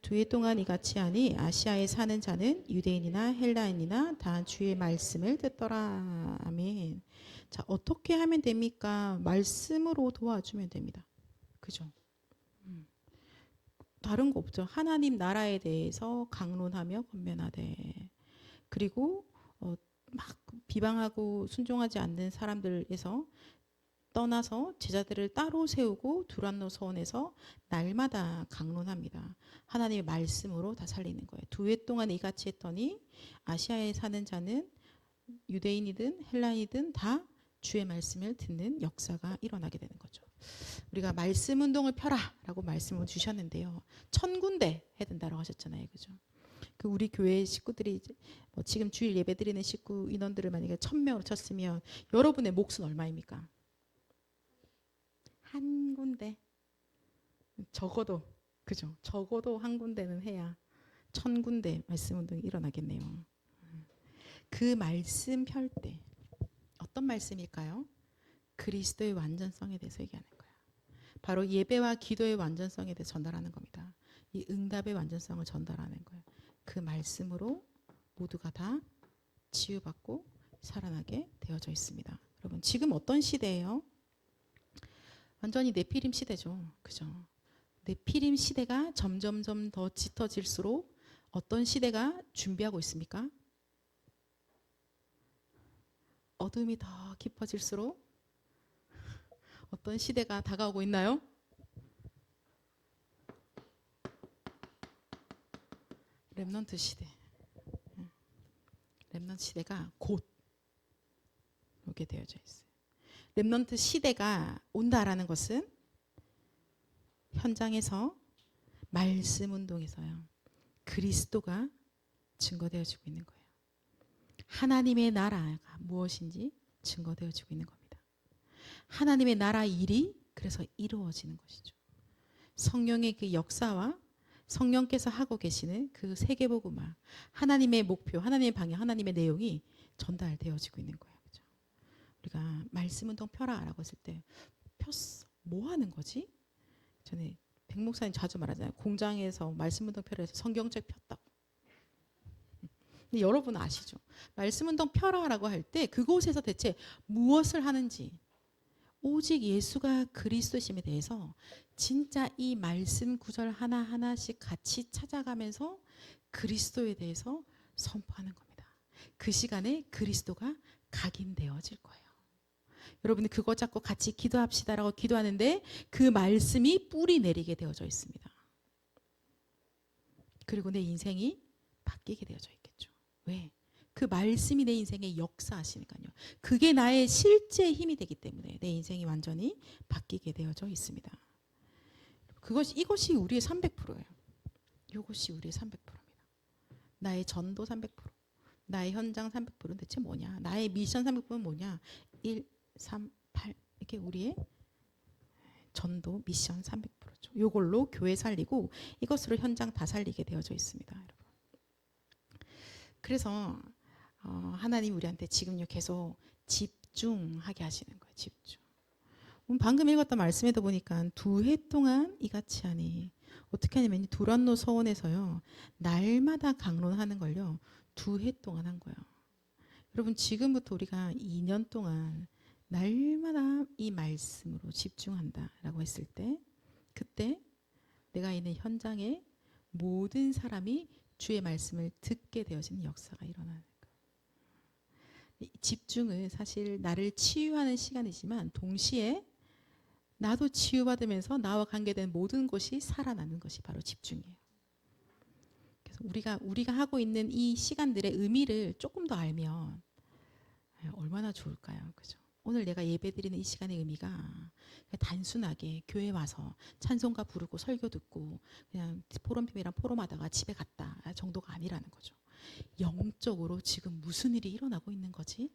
2해 동안 이같이 하니 아시아에 사는 자는 유대인이나 헬라인이나 다 주의 말씀을 듣더라. 아멘. 자, 어떻게 하면 됩니까? 말씀으로 도와주면 됩니다. 그죠? 다른 거 없죠. 하나님 나라에 대해서 강론하며 권면하되, 그리고 막 비방하고 순종하지 않는 사람들에서 떠나서 제자들을 따로 세우고 두란노 서원에서 날마다 강론합니다. 하나님의 말씀으로 다 살리는 거예요. 2해 동안 이같이 했더니 아시아에 사는 자는 유대인이든 헬라인이든 다 주의 말씀을 듣는 역사가 일어나게 되는 거죠. 우리가 말씀 운동을 펴라라고 말씀을 주셨는데요. 1000군데 해야 된다고 하셨잖아요. 그죠? 그 우리 교회 식구들이 뭐 지금 주일 예배 드리는 식구 인원들을 만약에 1000명으로 쳤으면 여러분의 몫은 얼마입니까? 한 군데. 적어도, 그죠? 적어도 한 군데는 해야 1000군데 말씀 운동이 일어나겠네요. 그 말씀 펼 때 어떤 말씀일까요? 그리스도의 완전성에 대해서 얘기하는 거예요. 바로 예배와 기도의 완전성에 대해 전달하는 겁니다. 이 응답의 완전성을 전달하는 거예요. 그 말씀으로 모두가 다 치유받고 살아나게 되어져 있습니다. 여러분, 지금 어떤 시대예요? 완전히 네피림 시대죠. 그죠? 네피림 시대가 점점점 더 짙어질수록 어떤 시대가 준비하고 있습니까? 어둠이 더 깊어질수록 어떤 시대가 다가오고 있나요? 렘넌트 시대. 렘넌트 시대가 곧 오게 되어져 있어요. 렘넌트 시대가 온다라는 것은 현장에서 말씀 운동에서요. 그리스도가 증거되어지고 있는 거예요. 하나님의 나라가 무엇인지 증거되어지고 있는 겁니다. 하나님의 나라 일이 그래서 이루어지는 것이죠. 성령의 그 역사와 성령께서 하고 계시는 그 세계복음화, 하나님의 목표, 하나님의 방향, 하나님의 내용이 전달되어지고 있는 거예요. 그죠? 우리가 말씀 운동 펴라라고 했을 때 폈어. 뭐 하는 거지? 전에 백 목사님 자주 말하잖아요. 공장에서 말씀 운동 펴라 해서 성경책 폈다고. 근데 여러분 아시죠? 말씀 운동 펴라라고 할 때 그곳에서 대체 무엇을 하는지, 오직 예수가 그리스도심에 대해서 진짜 이 말씀 구절 하나하나씩 같이 찾아가면서 그리스도에 대해서 선포하는 겁니다. 그 시간에 그리스도가 각인되어질 거예요. 여러분이 그거 잡고 같이 기도합시다라고 기도하는데 그 말씀이 뿌리 내리게 되어져 있습니다. 그리고 내 인생이 바뀌게 되어져 있겠죠. 왜? 그 말씀이 내 인생에 역사하시니까요. 그게 나의 실제 힘이 되기 때문에 내 인생이 완전히 바뀌게 되어져 있습니다. 이것이 우리의 300%예요. 이것이 우리의 300%입니다. 나의 전도 300%, 나의 현장 300%는 대체 뭐냐? 나의 미션 300%는 뭐냐? 1, 3, 8 이렇게 우리의 전도 미션 300%죠. 이걸로 교회 살리고 이것으로 현장 다 살리게 되어져 있습니다. 여러분. 그래서 하나님 우리한테 지금요 계속 집중하게 하시는 거예요. 집중. 방금 읽었던 말씀에도 보니까 2해 동안 이같이 하니 어떻게 하냐면 두란노 서원에서요 날마다 강론하는 걸요 2해 동안 한 거예요. 여러분 지금부터 우리가 2년 동안 날마다 이 말씀으로 집중한다라고 했을 때 그때 내가 있는 현장에 모든 사람이 주의 말씀을 듣게 되어지는 역사가 일어나는 거예요. 집중은 사실 나를 치유하는 시간이지만 동시에 나도 치유받으면서 나와 관계된 모든 것이 살아나는 것이 바로 집중이에요. 그래서 우리가 하고 있는 이 시간들의 의미를 조금 더 알면 얼마나 좋을까요? 그죠? 오늘 내가 예배드리는 이 시간의 의미가 단순하게 교회 와서 찬송가 부르고 설교 듣고 그냥 포럼팀이랑 포럼하다가 집에 갔다 정도가 아니라는 거죠. 영적으로 지금 무슨 일이 일어나고 있는 거지?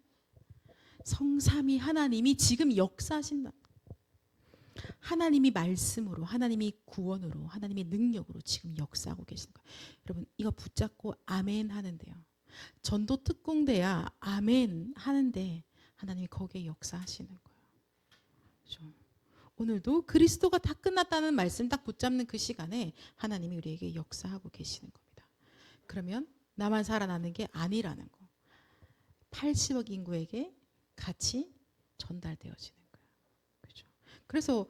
성삼위 하나님이 지금 역사하신다. 하나님이 말씀으로, 하나님이 구원으로, 하나님의 능력으로 지금 역사하고 계신 거예요. 여러분 이거 붙잡고 아멘 하는데요. 전도 특공대야 아멘 하는데 하나님이 거기에 역사하시는 거예요. 그죠? 오늘도 그리스도가 다 끝났다는 말씀 딱 붙잡는 그 시간에 하나님이 우리에게 역사하고 계시는 겁니다. 그러면 나만 살아나는 게 아니라는 거. 80억 인구에게 같이 전달되어지는 거예요. 그죠? 그래서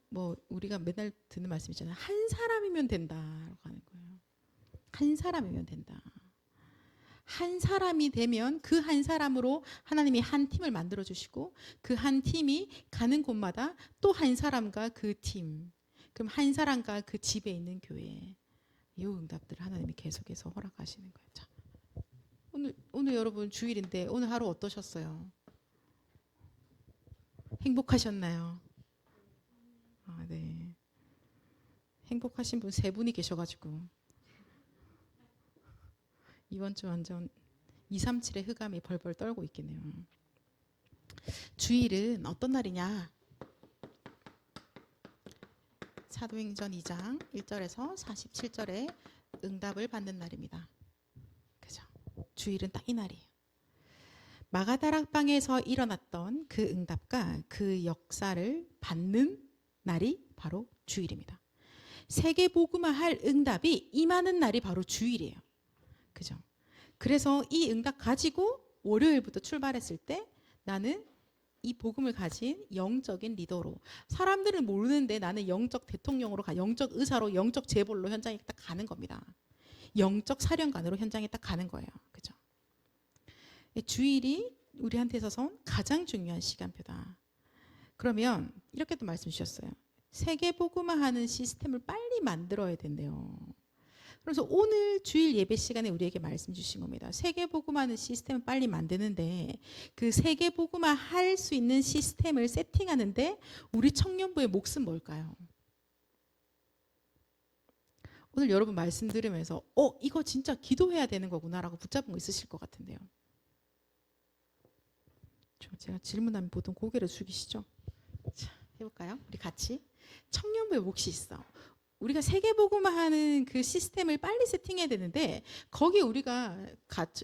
뭐 우리가 맨날 듣는 말씀 있잖아요. 한 사람이면 된다라고 하는 거예요. 한 사람이면 된다. 한 사람이 되면 그 한 사람으로 하나님이 한 팀을 만들어 주시고 그 한 팀이 가는 곳마다 또 한 사람과 그 팀, 그럼 한 사람과 그 집에 있는 교회, 이 응답들을 하나님이 계속해서 허락하시는 거예요. 자, 오늘 여러분 주일인데 오늘 하루 어떠셨어요? 행복하셨나요? 아, 네. 행복하신 분 세 분이 계셔가지고 이번 주 완전 237의 흑암이 벌벌 떨고 있겠네요. 주일은 어떤 날이냐? 사도행전 2장 1절에서 47절에 응답을 받는 날입니다. 그죠? 주일은 딱 이 날이에요. 마가다락방에서 일어났던 그 응답과 그 역사를 받는 날이 바로 주일입니다. 세계 복음화할 응답이 임하는 날이 바로 주일이에요. 그죠? 그래서 이 응답 가지고 월요일부터 출발했을 때 나는 이 복음을 가진 영적인 리더로, 사람들은 모르는데 나는 영적 대통령으로 영적 의사로, 영적 재벌로 현장에 딱 가는 겁니다. 영적 사령관으로 현장에 딱 가는 거예요. 그죠? 주일이 우리한테 있어서 가장 중요한 시간표다. 그러면 이렇게도 말씀 주셨어요. 세계 복음화하는 시스템을 빨리 만들어야 된대요. 그래서 오늘 주일 예배 시간에 우리에게 말씀 주신 겁니다. 세계 복음화하는 시스템을 빨리 만드는데 그 세계 복음화 할 수 있는 시스템을 세팅하는데 우리 청년부의 몫은 뭘까요? 오늘 여러분 말씀 들으면서 이거 진짜 기도해야 되는 거구나라고 붙잡은 거 있으실 것 같은데요. 제가 질문하면 보통 고개를 숙이시죠? 자, 해볼까요? 우리 같이. 청년부의 몫이 있어. 우리가 세계복음화하는 그 시스템을 빨리 세팅해야 되는데 거기에 우리가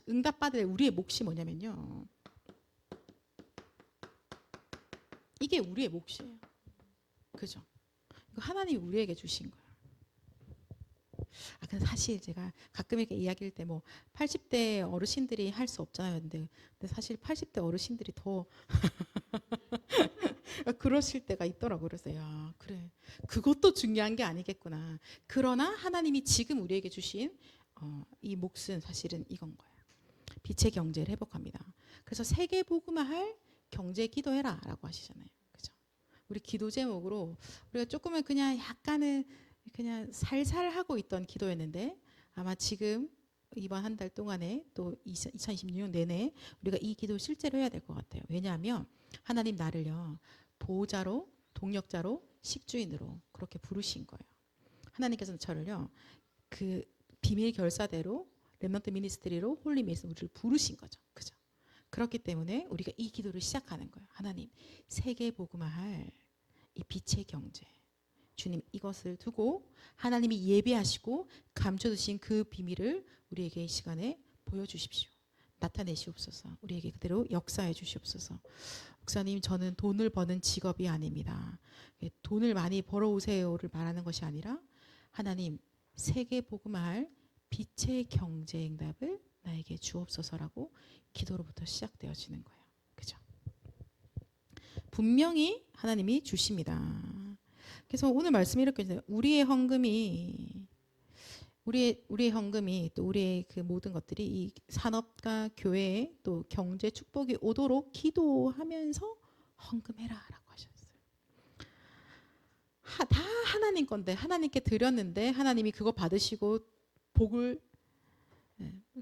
응답받을 우리의 몫이 뭐냐면요. 이게 우리의 몫이에요. 그죠? 이거 하나님이 우리에게 주신 거예요. 근데 사실 제가 가끔 이렇게 이야기할 때 뭐 80대 어르신들이 할 수 없잖아요. 근데 사실 80대 어르신들이 더 그러실 때가 있더라고요. 그래서 야, 그래. 그것도 중요한 게 아니겠구나. 그러나 하나님이 지금 우리에게 주신 이 몫은 사실은 이건 거예요. 빛의 경제를 회복합니다. 그래서 세계 복음화할 경제 기도해라라고 하시잖아요. 그죠? 우리 기도 제목으로 우리가 조금은 그냥 약간은 그냥 살살 하고 있던 기도였는데 아마 지금 이번 한 달 동안에 또 2026년 내내 우리가 이 기도 실제로 해야 될 것 같아요. 왜냐하면 하나님 나를요 보호자로, 동력자로, 식주인으로 그렇게 부르신 거예요. 하나님께서는 저를요 그 비밀 결사대로 렘넌트 미니스트리로 홀리 메이슨 우리를 부르신 거죠. 그죠? 그렇기 때문에 우리가 이 기도를 시작하는 거예요. 하나님 세계 복음화할 이 빛의 경제, 주님 이것을 두고 하나님이 예배하시고 감춰두신 그 비밀을 우리에게 이 시간에 보여주십시오. 나타내시옵소서. 우리에게 그대로 역사해 주시옵소서. 목사님 저는 돈을 버는 직업이 아닙니다. 돈을 많이 벌어오세요를 말하는 것이 아니라 하나님 세계 복음화할 빛의 경제 응답을 나에게 주옵소서라고 기도로부터 시작되어지는 거예요. 그죠? 분명히 하나님이 주십니다. 그래서 오늘 말씀이 이렇게 있어요. 우리의 헌금이 또 우리의 그 모든 것들이 이 산업과 교회에 또 경제 축복이 오도록 기도하면서 헌금해라라고 하셨어요. 다 하나님 건데 하나님께 드렸는데 하나님이 그거 받으시고 복을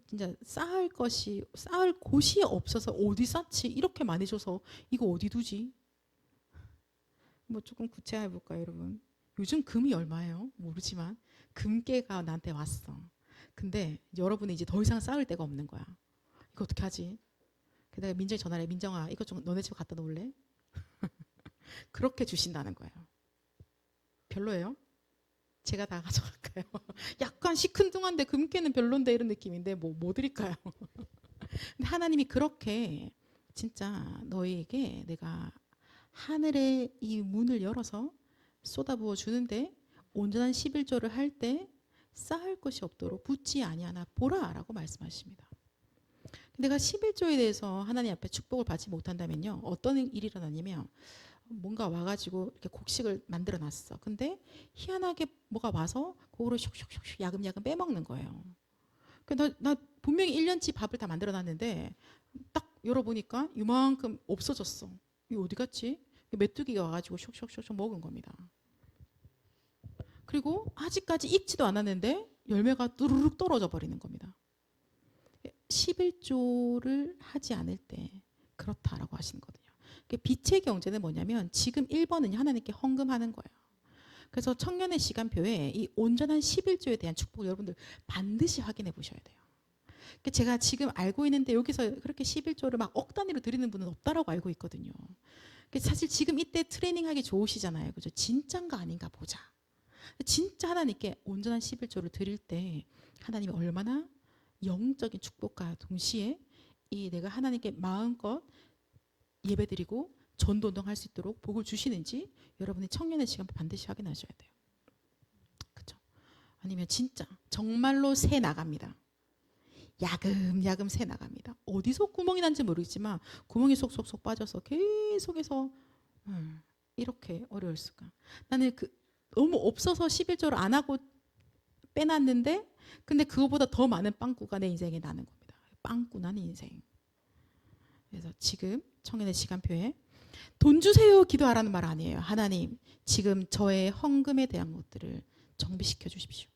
진짜 쌓을 곳이 없어서 어디 쌓지 이렇게 많이 줘서 이거 어디 두지? 뭐 조금 구체화해 볼까요, 여러분? 요즘 금이 얼마예요? 모르지만 금괴가 나한테 왔어. 근데 여러분이 이제 더 이상 쌓을 데가 없는 거야. 이거 어떻게 하지? 내가 민정이 전화를 해. 민정아, 이거 좀 너네 집에 갖다 놓을래? 그렇게 주신다는 거예요. 별로예요? 제가 다 가져갈까요? 약간 시큰둥한데 금괴는 별론데 이런 느낌인데 뭐 드릴까요? 근데 하나님이 그렇게 진짜 너희에게 내가 하늘의 이 문을 열어서 쏟아부어 주는데 온전한 11조를 할 때 쌓을 것이 없도록 붙지 아니하나 보라라고 말씀하십니다. 내가 11조에 대해서 하나님 앞에 축복을 받지 못한다면요, 어떤 일이 일어나냐면 뭔가 와가지고 이렇게 곡식을 만들어 놨어. 근데 희한하게 뭐가 와서 그거를 슉슉슉슉 야금야금 빼먹는 거예요. 나 분명히 1년치 밥을 다 만들어 놨는데 딱 열어보니까 이만큼 없어졌어. 이거 어디 갔지? 메뚜기가 와가지고 슉슉슉슉 먹은 겁니다. 그리고 아직까지 익지도 않았는데 열매가 뚜루룩 떨어져 버리는 겁니다. 11조를 하지 않을 때 그렇다라고 하시는 거거든요. 빛의 경제는 뭐냐면 지금 1번은 하나님께 헌금하는 거예요. 그래서 청년의 시간표에 이 온전한 11조에 대한 축복을 여러분들 반드시 확인해 보셔야 돼요. 제가 지금 알고 있는데 여기서 그렇게 11조를 막 억 단위로 드리는 분은 없다라고 알고 있거든요. 사실 지금 이때 트레이닝하기 좋으시잖아요. 그죠? 진짠가 아닌가 보자. 진짜 하나님께 온전한 11조를 드릴 때 하나님이 얼마나 영적인 축복과 동시에 이 내가 하나님께 마음껏 예배드리고 전도운동할 수 있도록 복을 주시는지 여러분이 청년의 시간 반드시 확인하셔야 돼요. 그렇죠? 아니면 진짜 정말로 새 나갑니다. 야금야금 새 나갑니다. 어디서 구멍이 난지 모르겠지만 구멍이 속속속 빠져서 계속해서 이렇게 어려울 수가. 나는 너무 없어서 11조를 안 하고 빼놨는데 근데 그거보다 더 많은 빵꾸가 내 인생에 나는 겁니다. 빵꾸 나는 인생. 그래서 지금 청년의 시간표에 돈 주세요 기도하라는 말 아니에요. 하나님 지금 저의 헌금에 대한 것들을 정비시켜 주십시오.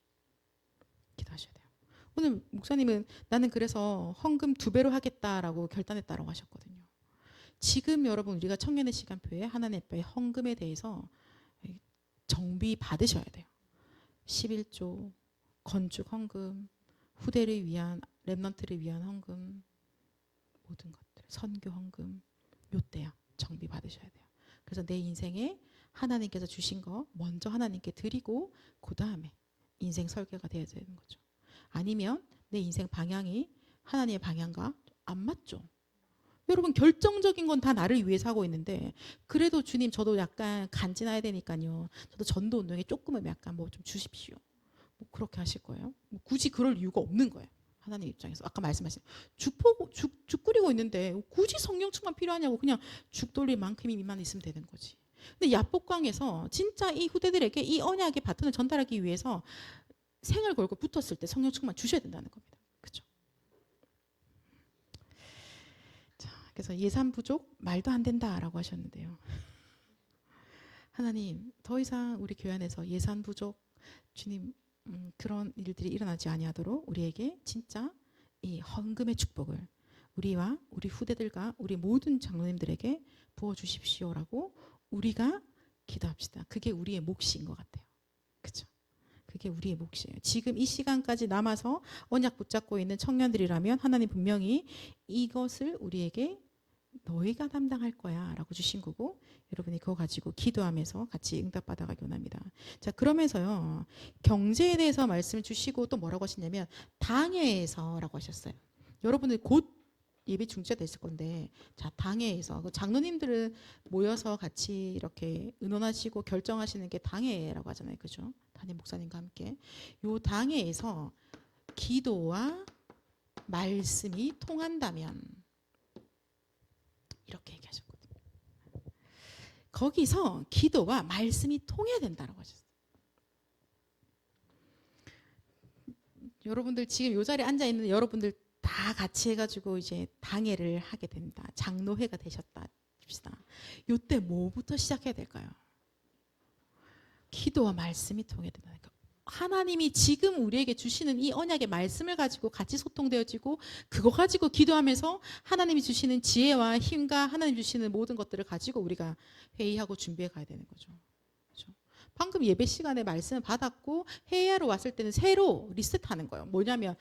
기도하셔야 돼요. 오늘 목사님은 나는 그래서 헌금 2배로 하겠다라고 결단했다라고 하셨거든요. 지금 여러분 우리가 청년의 시간표에 하나님 앞에 헌금에 대해서 정비 받으셔야 돼요. 11조, 건축 헌금, 후대를 위한 렘넌트를 위한 헌금, 모든 것들, 선교 헌금, 요때요. 정비 받으셔야 돼요. 그래서 내 인생에 하나님께서 주신 거 먼저 하나님께 드리고 그 다음에 인생 설계가 되어야 되는 거죠. 아니면 내 인생 방향이 하나님의 방향과 안 맞죠. 여러분 결정적인 건 다 나를 위해서 하고 있는데 그래도 주님 저도 약간 간지나야 되니까요. 저도 전도 운동에 조금은 약간 뭐 좀 주십시오. 뭐 그렇게 하실 거예요. 뭐 굳이 그럴 이유가 없는 거예요. 하나님 입장에서 아까 말씀하신 죽 끓이고 있는데 굳이 성령 충만 필요하냐고 그냥 죽 돌릴 만큼만 있으면 되는 거지. 근데 야복강에서 진짜 이 후대들에게 이 언약의 바톤을 전달하기 위해서 생을 걸고 붙었을 때 성령 충만 주셔야 된다는 겁니다. 그렇죠? 자, 그래서 예산 부족 말도 안 된다라고 하셨는데요. 하나님 더 이상 우리 교회 안에서 예산 부족 주님 그런 일들이 일어나지 아니하도록 우리에게 진짜 이 헌금의 축복을 우리와 우리 후대들과 우리 모든 장로님들에게 부어주십시오라고 우리가 기도합시다. 그게 우리의 몫인 것 같아요. 그렇죠? 그게 우리의 몫이에요. 지금 이 시간까지 남아서 언약 붙잡고 있는 청년들이라면 하나님 분명히 이것을 우리에게 너희가 담당할 거야 라고 주신 거고 여러분이 그거 가지고 기도하면서 같이 응답받아가기 원합니다. 자, 그러면서요 경제에 대해서 말씀을 주시고 또 뭐라고 하시냐면 당회에서라고 하셨어요. 여러분들 곧 예배 중지가 됐을 건데 자 당회에서 장로님들은 모여서 같이 이렇게 의논하시고 결정하시는 게 당회라고 하잖아요. 그죠? 담임 목사님과 함께 요 당회에서 기도와 말씀이 통한다면 이렇게 얘기하셨거든요. 거기서 기도와 말씀이 통해야 된다고 하셨어요. 여러분들 지금 이 자리에 앉아 있는 여러분들 다 같이 해가지고 이제 당회를 하게 된다. 장로회가 되셨다. 봅시다. 이때 뭐부터 시작해야 될까요? 기도와 말씀이 통해야 된다니까. 하나님이 지금 우리에게 주시는 이 언약의 말씀을 가지고 같이 소통되어지고 그거 가지고 기도하면서 하나님이 주시는 지혜와 힘과 하나님 주시는 모든 것들을 가지고 우리가 회의하고 준비해 가야 되는 거죠. 그렇죠? 방금 예배 시간에 말씀을 받았고 회의하러 왔을 때는 새로 리셋하는 거예요. 뭐냐면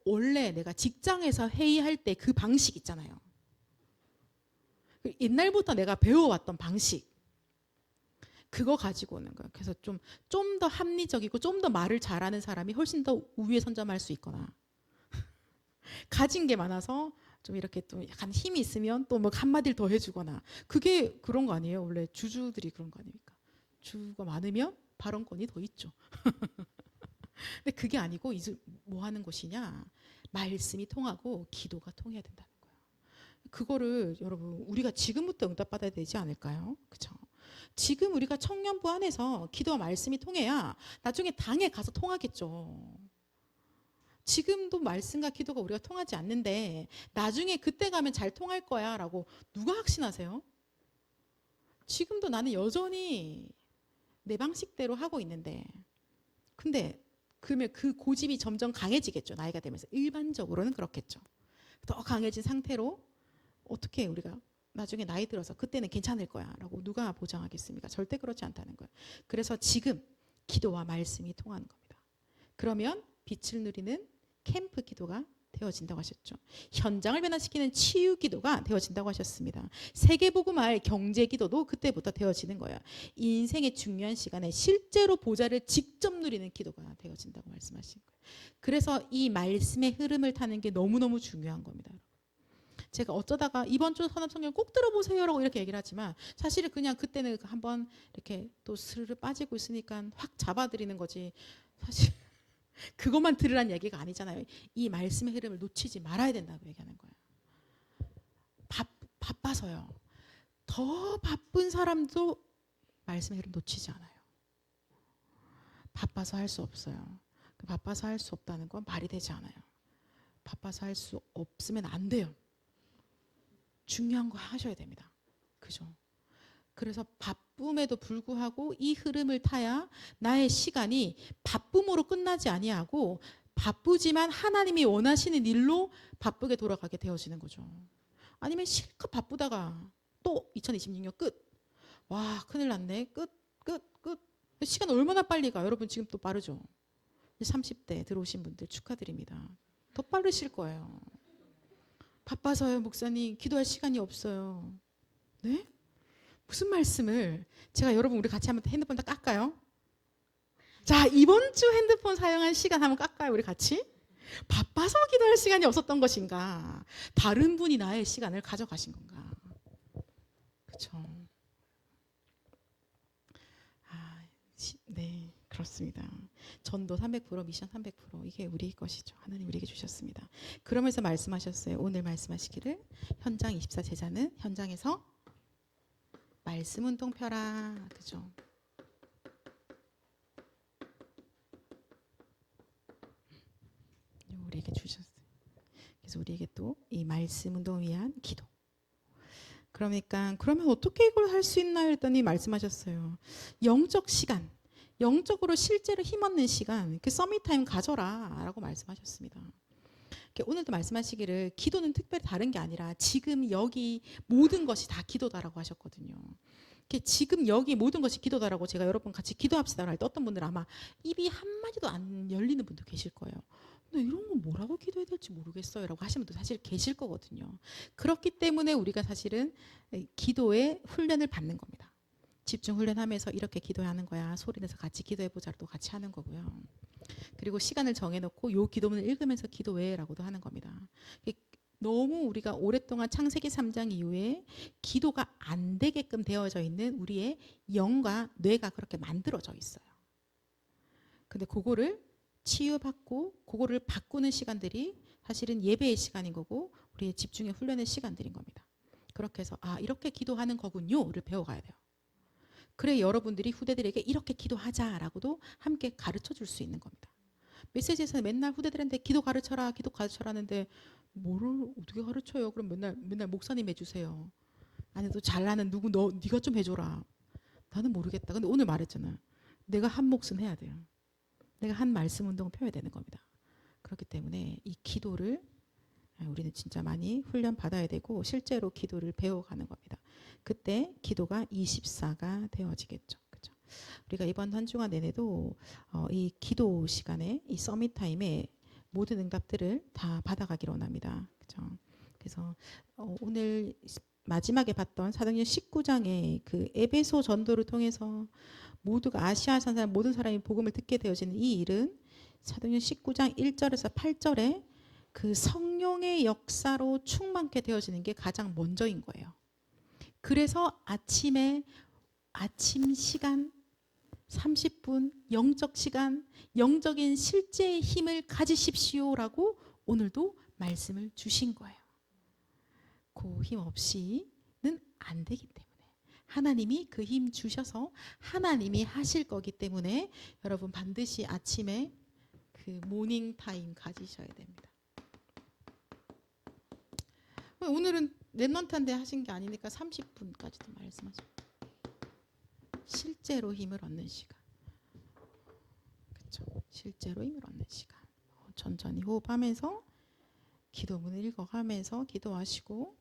원래 내가 직장에서 회의할 때 그 방식 있잖아요. 옛날부터 내가 배워왔던 방식 그거 가지고 오는 거예요. 그래서 좀 더 합리적이고 좀 더 말을 잘하는 사람이 훨씬 더 우위에 선점할 수 있거나 가진 게 많아서 좀 이렇게 또 약간 힘이 있으면 또 뭐 한마디를 더 해주거나 그게 그런 거 아니에요? 원래 주주들이 그런 거 아닙니까? 주가 많으면 발언권이 더 있죠. 근데 그게 아니고 이제 뭐 하는 것이냐? 말씀이 통하고 기도가 통해야 된다는 거예요. 그거를 여러분 우리가 지금부터 응답받아야 되지 않을까요? 그렇죠? 지금 우리가 청년부 안에서 기도와 말씀이 통해야 나중에 당에 가서 통하겠죠. 지금도 말씀과 기도가 우리가 통하지 않는데 나중에 그때 가면 잘 통할 거야 라고 누가 확신하세요? 지금도 나는 여전히 내 방식대로 하고 있는데 근데 그러면 그 고집이 점점 강해지겠죠. 나이가 되면서 일반적으로는 그렇겠죠. 더 강해진 상태로 어떻게 우리가 나중에 나이 들어서 그때는 괜찮을 거야 라고 누가 보장하겠습니까? 절대 그렇지 않다는 거예요. 그래서 지금 기도와 말씀이 통하는 겁니다. 그러면 빛을 누리는 캠프 기도가 되어진다고 하셨죠. 현장을 변화시키는 치유 기도가 되어진다고 하셨습니다. 세계복음화의 경제 기도도 그때부터 되어지는 거예요. 인생의 중요한 시간에 실제로 보좌를 직접 누리는 기도가 되어진다고 말씀하신 거예요. 그래서 이 말씀의 흐름을 타는 게 너무너무 중요한 겁니다. 제가 어쩌다가 이번 주 선합성경 꼭 들어보세요라고 이렇게 얘기를 하지만 사실은 그냥 그때는 한번 이렇게 또 스르르 빠지고 있으니까 확 잡아드리는 거지 사실 그것만 들으란 얘기가 아니잖아요. 이 말씀의 흐름을 놓치지 말아야 된다고 얘기하는 거예요. 바빠서요. 더 바쁜 사람도 말씀의 흐름 놓치지 않아요. 바빠서 할 수 없어요. 바빠서 할 수 없다는 건 말이 되지 않아요. 바빠서 할 수 없으면 안 돼요. 중요한 거 하셔야 됩니다. 그죠? 그래서 바쁨에도 불구하고 이 흐름을 타야 나의 시간이 바쁨으로 끝나지 아니하고 바쁘지만 하나님이 원하시는 일로 바쁘게 돌아가게 되어지는 거죠. 아니면 실컷 바쁘다가 또 2026년 끝. 와 큰일 났네. 끝. 시간 얼마나 빨리 가. 여러분 지금 또 빠르죠. 30대 들어오신 분들 축하드립니다. 더 빠르실 거예요. 바빠서요 목사님 기도할 시간이 없어요. 네? 무슨 말씀을 제가 여러분 우리 같이 한번 핸드폰 다 깎아요. 자 이번 주 핸드폰 사용한 시간 한번 깎아요 우리 같이. 바빠서 기도할 시간이 없었던 것인가 다른 분이 나의 시간을 가져가신 건가. 그렇죠. 네 그렇습니다. 전도 300% 미션 300% 이게 우리 것이죠. 하나님 우리에게 주셨습니다. 그러면서 말씀하셨어요. 오늘 말씀하시기를 현장 24 제자는 현장에서 말씀 운동 펴라. 그죠? 우리에게 주셨어요. 그래서 우리에게 또 이 말씀 운동을 위한 기도. 그러니까 그러면 어떻게 이걸 할 수 있나요? 했더니 말씀하셨어요. 영적 시간, 영적으로 실제로 힘없는 시간, 그 서밋 타임 가져라 라고 말씀하셨습니다. 오늘도 말씀하시기를 기도는 특별히 다른 게 아니라 지금 여기 모든 것이 다 기도다라고 하셨거든요. 지금 여기 모든 것이 기도다라고 제가 여러분 같이 기도합시다를 할 때 어떤 분들은 아마 입이 한마디도 안 열리는 분도 계실 거예요. 근데 이런 건 뭐라고 기도해야 될지 모르겠어요 라고 하시는 분도 사실 계실 거거든요. 그렇기 때문에 우리가 사실은 기도의 훈련을 받는 겁니다. 집중 훈련하면서 이렇게 기도하는 거야. 소리내서 같이 기도해보자도 같이 하는 거고요. 그리고 시간을 정해놓고 요 기도문을 읽으면서 기도해라고도 하는 겁니다. 너무 우리가 오랫동안 창세기 3장 이후에 기도가 안 되게끔 되어져 있는 우리의 영과 뇌가 그렇게 만들어져 있어요. 근데 그거를 치유받고 그거를 바꾸는 시간들이 사실은 예배의 시간인 거고 우리의 집중의 훈련의 시간들인 겁니다. 그렇게 해서 이렇게 기도하는 거군요를 배워가야 돼요. 그래 여러분들이 후대들에게 이렇게 기도하자라고도 함께 가르쳐 줄 수 있는 겁니다. 메시지에서는 맨날 후대들한테 기도 가르쳐라 하는데 뭐를 어떻게 가르쳐요? 그럼 맨날 목사님 해주세요. 아니 또 잘나는 누구 네가 좀 해줘라. 나는 모르겠다. 근데 오늘 말했잖아. 내가 한 몫은 해야 돼요. 내가 한 말씀 운동 펴야 되는 겁니다. 그렇기 때문에 이 기도를 우리는 진짜 많이 훈련 받아야 되고 실제로 기도를 배워가는 겁니다. 그때 기도가 24가 되어지겠죠. 그렇죠? 우리가 이번 한 주간 내내도 이 기도 시간에 이 서밋 타임에 모든 응답들을 다 받아가기로 원합니다. 그렇죠? 그래서 오늘 마지막에 봤던 사도행전 19장의 그 에베소 전도를 통해서 모두가 아시아 산 사람 모든 사람이 복음을 듣게 되어지는 이 일은 사도행전 19장 1절에서 8절에 그 성령의 역사로 충만케 되어지는 게 가장 먼저인 거예요. 그래서 아침 시간 30분 영적 시간, 영적인 실제의 힘을 가지십시오라고 오늘도 말씀을 주신 거예요. 그 힘 없이는 안 되기 때문에 하나님이 그 힘 주셔서 하나님이 하실 거기 때문에 여러분 반드시 아침에 그 모닝 타임 가지셔야 됩니다. 오늘은 랩넌트한테 하신 게 아니니까 30분까지도 말씀하죠. 실제로 힘을 얻는 시간. 그렇죠? 실제로 힘을 얻는 시간. 천천히 호흡하면서 기도문을 읽어가면서 기도하시고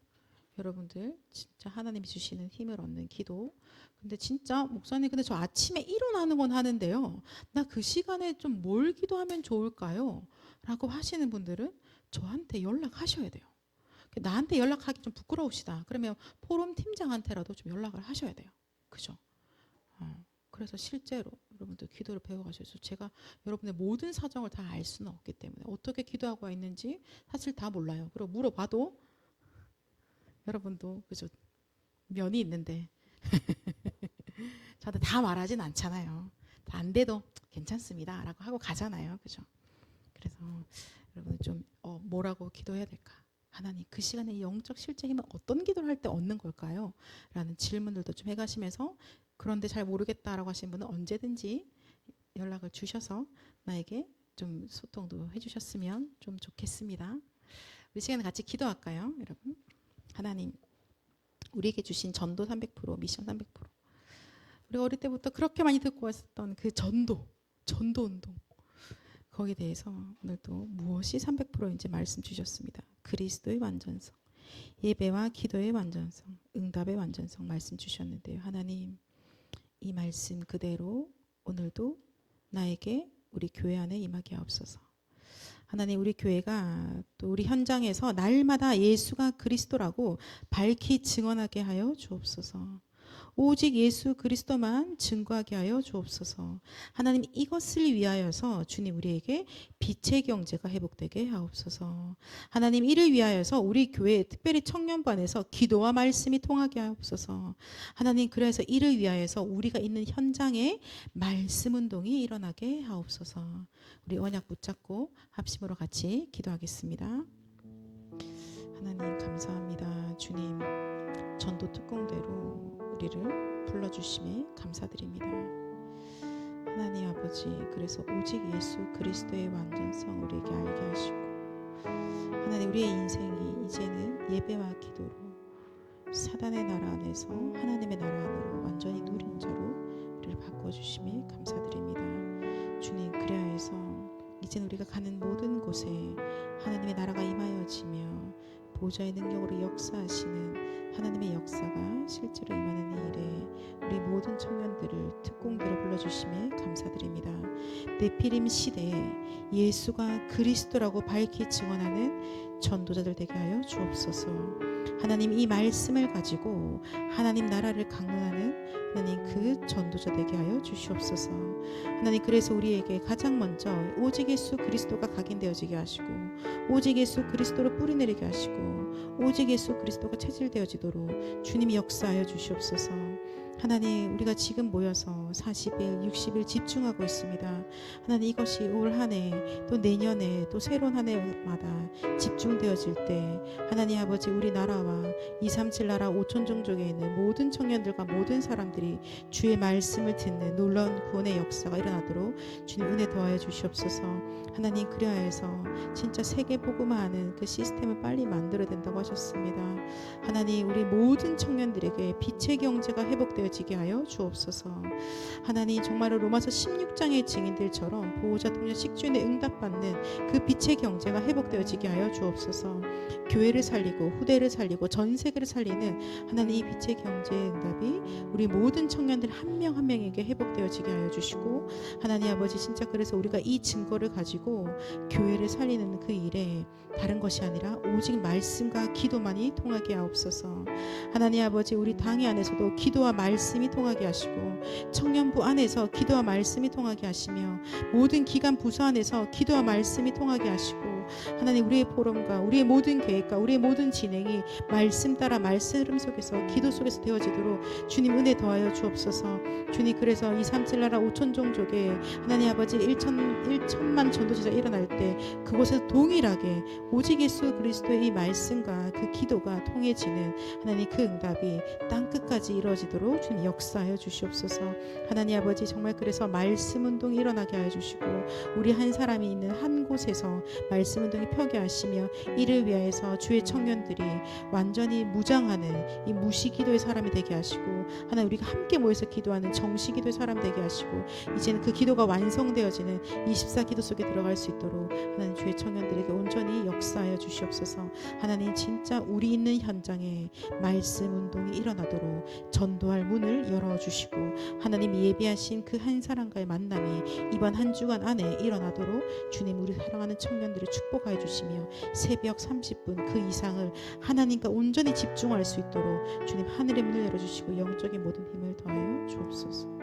여러분들 진짜 하나님이 주시는 힘을 얻는 기도. 근데 진짜 목사님 근데 저 아침에 일어나는 건 하는데요. 나 그 시간에 좀 뭘 기도하면 좋을까요? 라고 하시는 분들은 저한테 연락하셔야 돼요. 나한테 연락하기 좀 부끄러우시다. 그러면 포럼 팀장한테라도 좀 연락을 하셔야 돼요. 그죠? 그래서 실제로 여러분들 기도를 배워가셔서 제가 여러분의 모든 사정을 다 알 수는 없기 때문에 어떻게 기도하고 있는지 사실 다 몰라요. 그리고 물어봐도 여러분도 그죠? 면이 있는데 저한테 다 말하진 않잖아요. 다 안 돼도 괜찮습니다 라고 하고 가잖아요. 그죠? 그래서 여러분 좀 뭐라고 기도해야 될까? 하나님 그 시간에 영적 실제 힘은 어떤 기도를 할 때 얻는 걸까요? 라는 질문들도 좀 해가시면서 그런데 잘 모르겠다라고 하신 분은 언제든지 연락을 주셔서 나에게 좀 소통도 해주셨으면 좀 좋겠습니다. 우리 시간에 같이 기도할까요? 여러분 하나님 우리에게 주신 전도 300% 미션 300% 우리가 어릴 때부터 그렇게 많이 듣고 왔었던 그 전도 운동 거기에 대해서 오늘도 무엇이 300%인지 말씀 주셨습니다. 그리스도의 완전성, 예배와 기도의 완전성, 응답의 완전성 말씀 주셨는데요. 하나님 이 말씀 그대로 오늘도 나에게 우리 교회 안에 임하게 하옵소서. 하나님 우리 교회가 또 우리 현장에서 날마다 예수가 그리스도라고 밝히 증언하게 하여 주옵소서. 오직 예수 그리스도만 증거하게 하여 주옵소서. 하나님 이것을 위하여서 주님 우리에게 빛의 경제가 회복되게 하옵소서. 하나님 이를 위하여서 우리 교회 특별히 청년부 안에서 기도와 말씀이 통하게 하옵소서. 하나님 그래서 이를 위하여서 우리가 있는 현장에 말씀 운동이 일어나게 하옵소서. 우리 언약 붙잡고 합심으로 같이 기도하겠습니다. 하나님 감사합니다. 주님 전도 특공대로 우리를 불러주심에 감사드립니다. 하나님 아버지 그래서 오직 예수 그리스도의 완전성 우리에게 알게 하시고 하나님 우리의 인생이 이제는 예배와 기도로 사단의 나라 안에서 하나님의 나라 안으로 완전히 누린 자로 우리를 바꿔주심에 감사드립니다. 주님 그리하여서 이제는 우리가 가는 모든 곳에 하나님의 나라가 임하여지며 보좌의 능력으로 역사하시는 하나님의 역사가 실제로 임하는 이 일에 우리 모든 청년들을 특공대로 불러주심에 감사드립니다. 네피림 시대에 예수가 그리스도라고 밝히 증언하는 전도자들 되게 하여 주옵소서. 하나님 이 말씀을 가지고 하나님 나라를 강론하는 하나님 그 전도자 되게 하여 주시옵소서. 하나님 그래서 우리에게 가장 먼저 오직 예수 그리스도가 각인되어지게 하시고 오직 예수 그리스도로 뿌리내리게 하시고 오직 예수 그리스도가 체질되어지도록 주님이 역사하여 주시옵소서. 하나님 우리가 지금 모여서 40일 60일 집중하고 있습니다. 하나님 이것이 올 한 해 또 내년에 또 새로운 한 해마다 집중되어질 때 하나님 아버지 우리 나라와 237 나라 5천 종족에 있는 모든 청년들과 모든 사람들이 주의 말씀을 듣는 놀라운 구원의 역사가 일어나도록 주님 은혜 더하여 주시옵소서. 하나님 그리하여서 진짜 세계 복음화하는 그 시스템을 빨리 만들어야 된다고 하셨습니다. 하나님 우리 모든 청년들에게 빛의 경제가 회복되어지게 하여 주옵소서. 하나님 정말로 로마서 16장의 증인들처럼 보호자 통해 식주인의 응답받는 그 빛의 경제가 회복되어지게 하여 주옵소서. 교회를 살리고 후대를 살리고 전 세계를 살리는 하나님 이 빛의 경제의 응답이 우리 모든 청년들 한 명 한 명에게 회복되어지게 하여 주시고 하나님 아버지 진짜 그래서 우리가 이 증거를 가지고 교회를 살리는 그 일에 다른 것이 아니라 오직 말씀과 기도만이 통하게 하옵소서. 하나님 아버지 우리 당회 안에서도 기도와 말씀이 통하게 하시고 청년부 안에서 기도와 말씀이 통하게 하시며 모든 기관 부서 안에서 기도와 말씀이 통하게 하시고 하나님 우리의 포럼과 우리의 모든 계획과 우리의 모든 진행이 말씀 따라 말씀 속에서 기도 속에서 되어지도록 주님 은혜 더하여 주옵소서. 주님 그래서 237 나라 5천 종족에 하나님 아버지 1천만 전도지가 일어날 때 그곳에서 동일하게 오직 예수 그리스도의 이 말씀과 그 기도가 통해지는 하나님 그 응답이 땅끝까지 이루어지도록 주님 역사하여 주시옵소서. 하나님 아버지 정말 그래서 말씀 운동이 일어나게 하여 주시고 우리 한 사람이 있는 한 곳에서 말씀 운동이 펴게 하시며 이를 위하여서 주의 청년들이 완전히 무장하는 이 무시기도의 사람이 되게 하시고 하나님 우리가 함께 모여서 기도하는 정시기도의 사람 되게 하시고 이제는 그 기도가 완성되어지는 24기도 속에 들어갈 수 있도록 하나님 주의 청년들에게 온전히 역사하여 주시옵소서. 하나님 진짜 우리 있는 현장에 말씀 운동이 일어나도록 전도할 문을 열어주시고 하나님이 예비하신 그 한 사람과의 만남이 이번 한 주간 안에 일어나도록 주님 우리 사랑하는 청년들을 축복하여 주시며 새벽 30분 그 이상을 하나님과 온전히 집중할 수 있도록 주님 하늘의 문을 열어주시고 영적인 모든 힘을 더하여 주옵소서.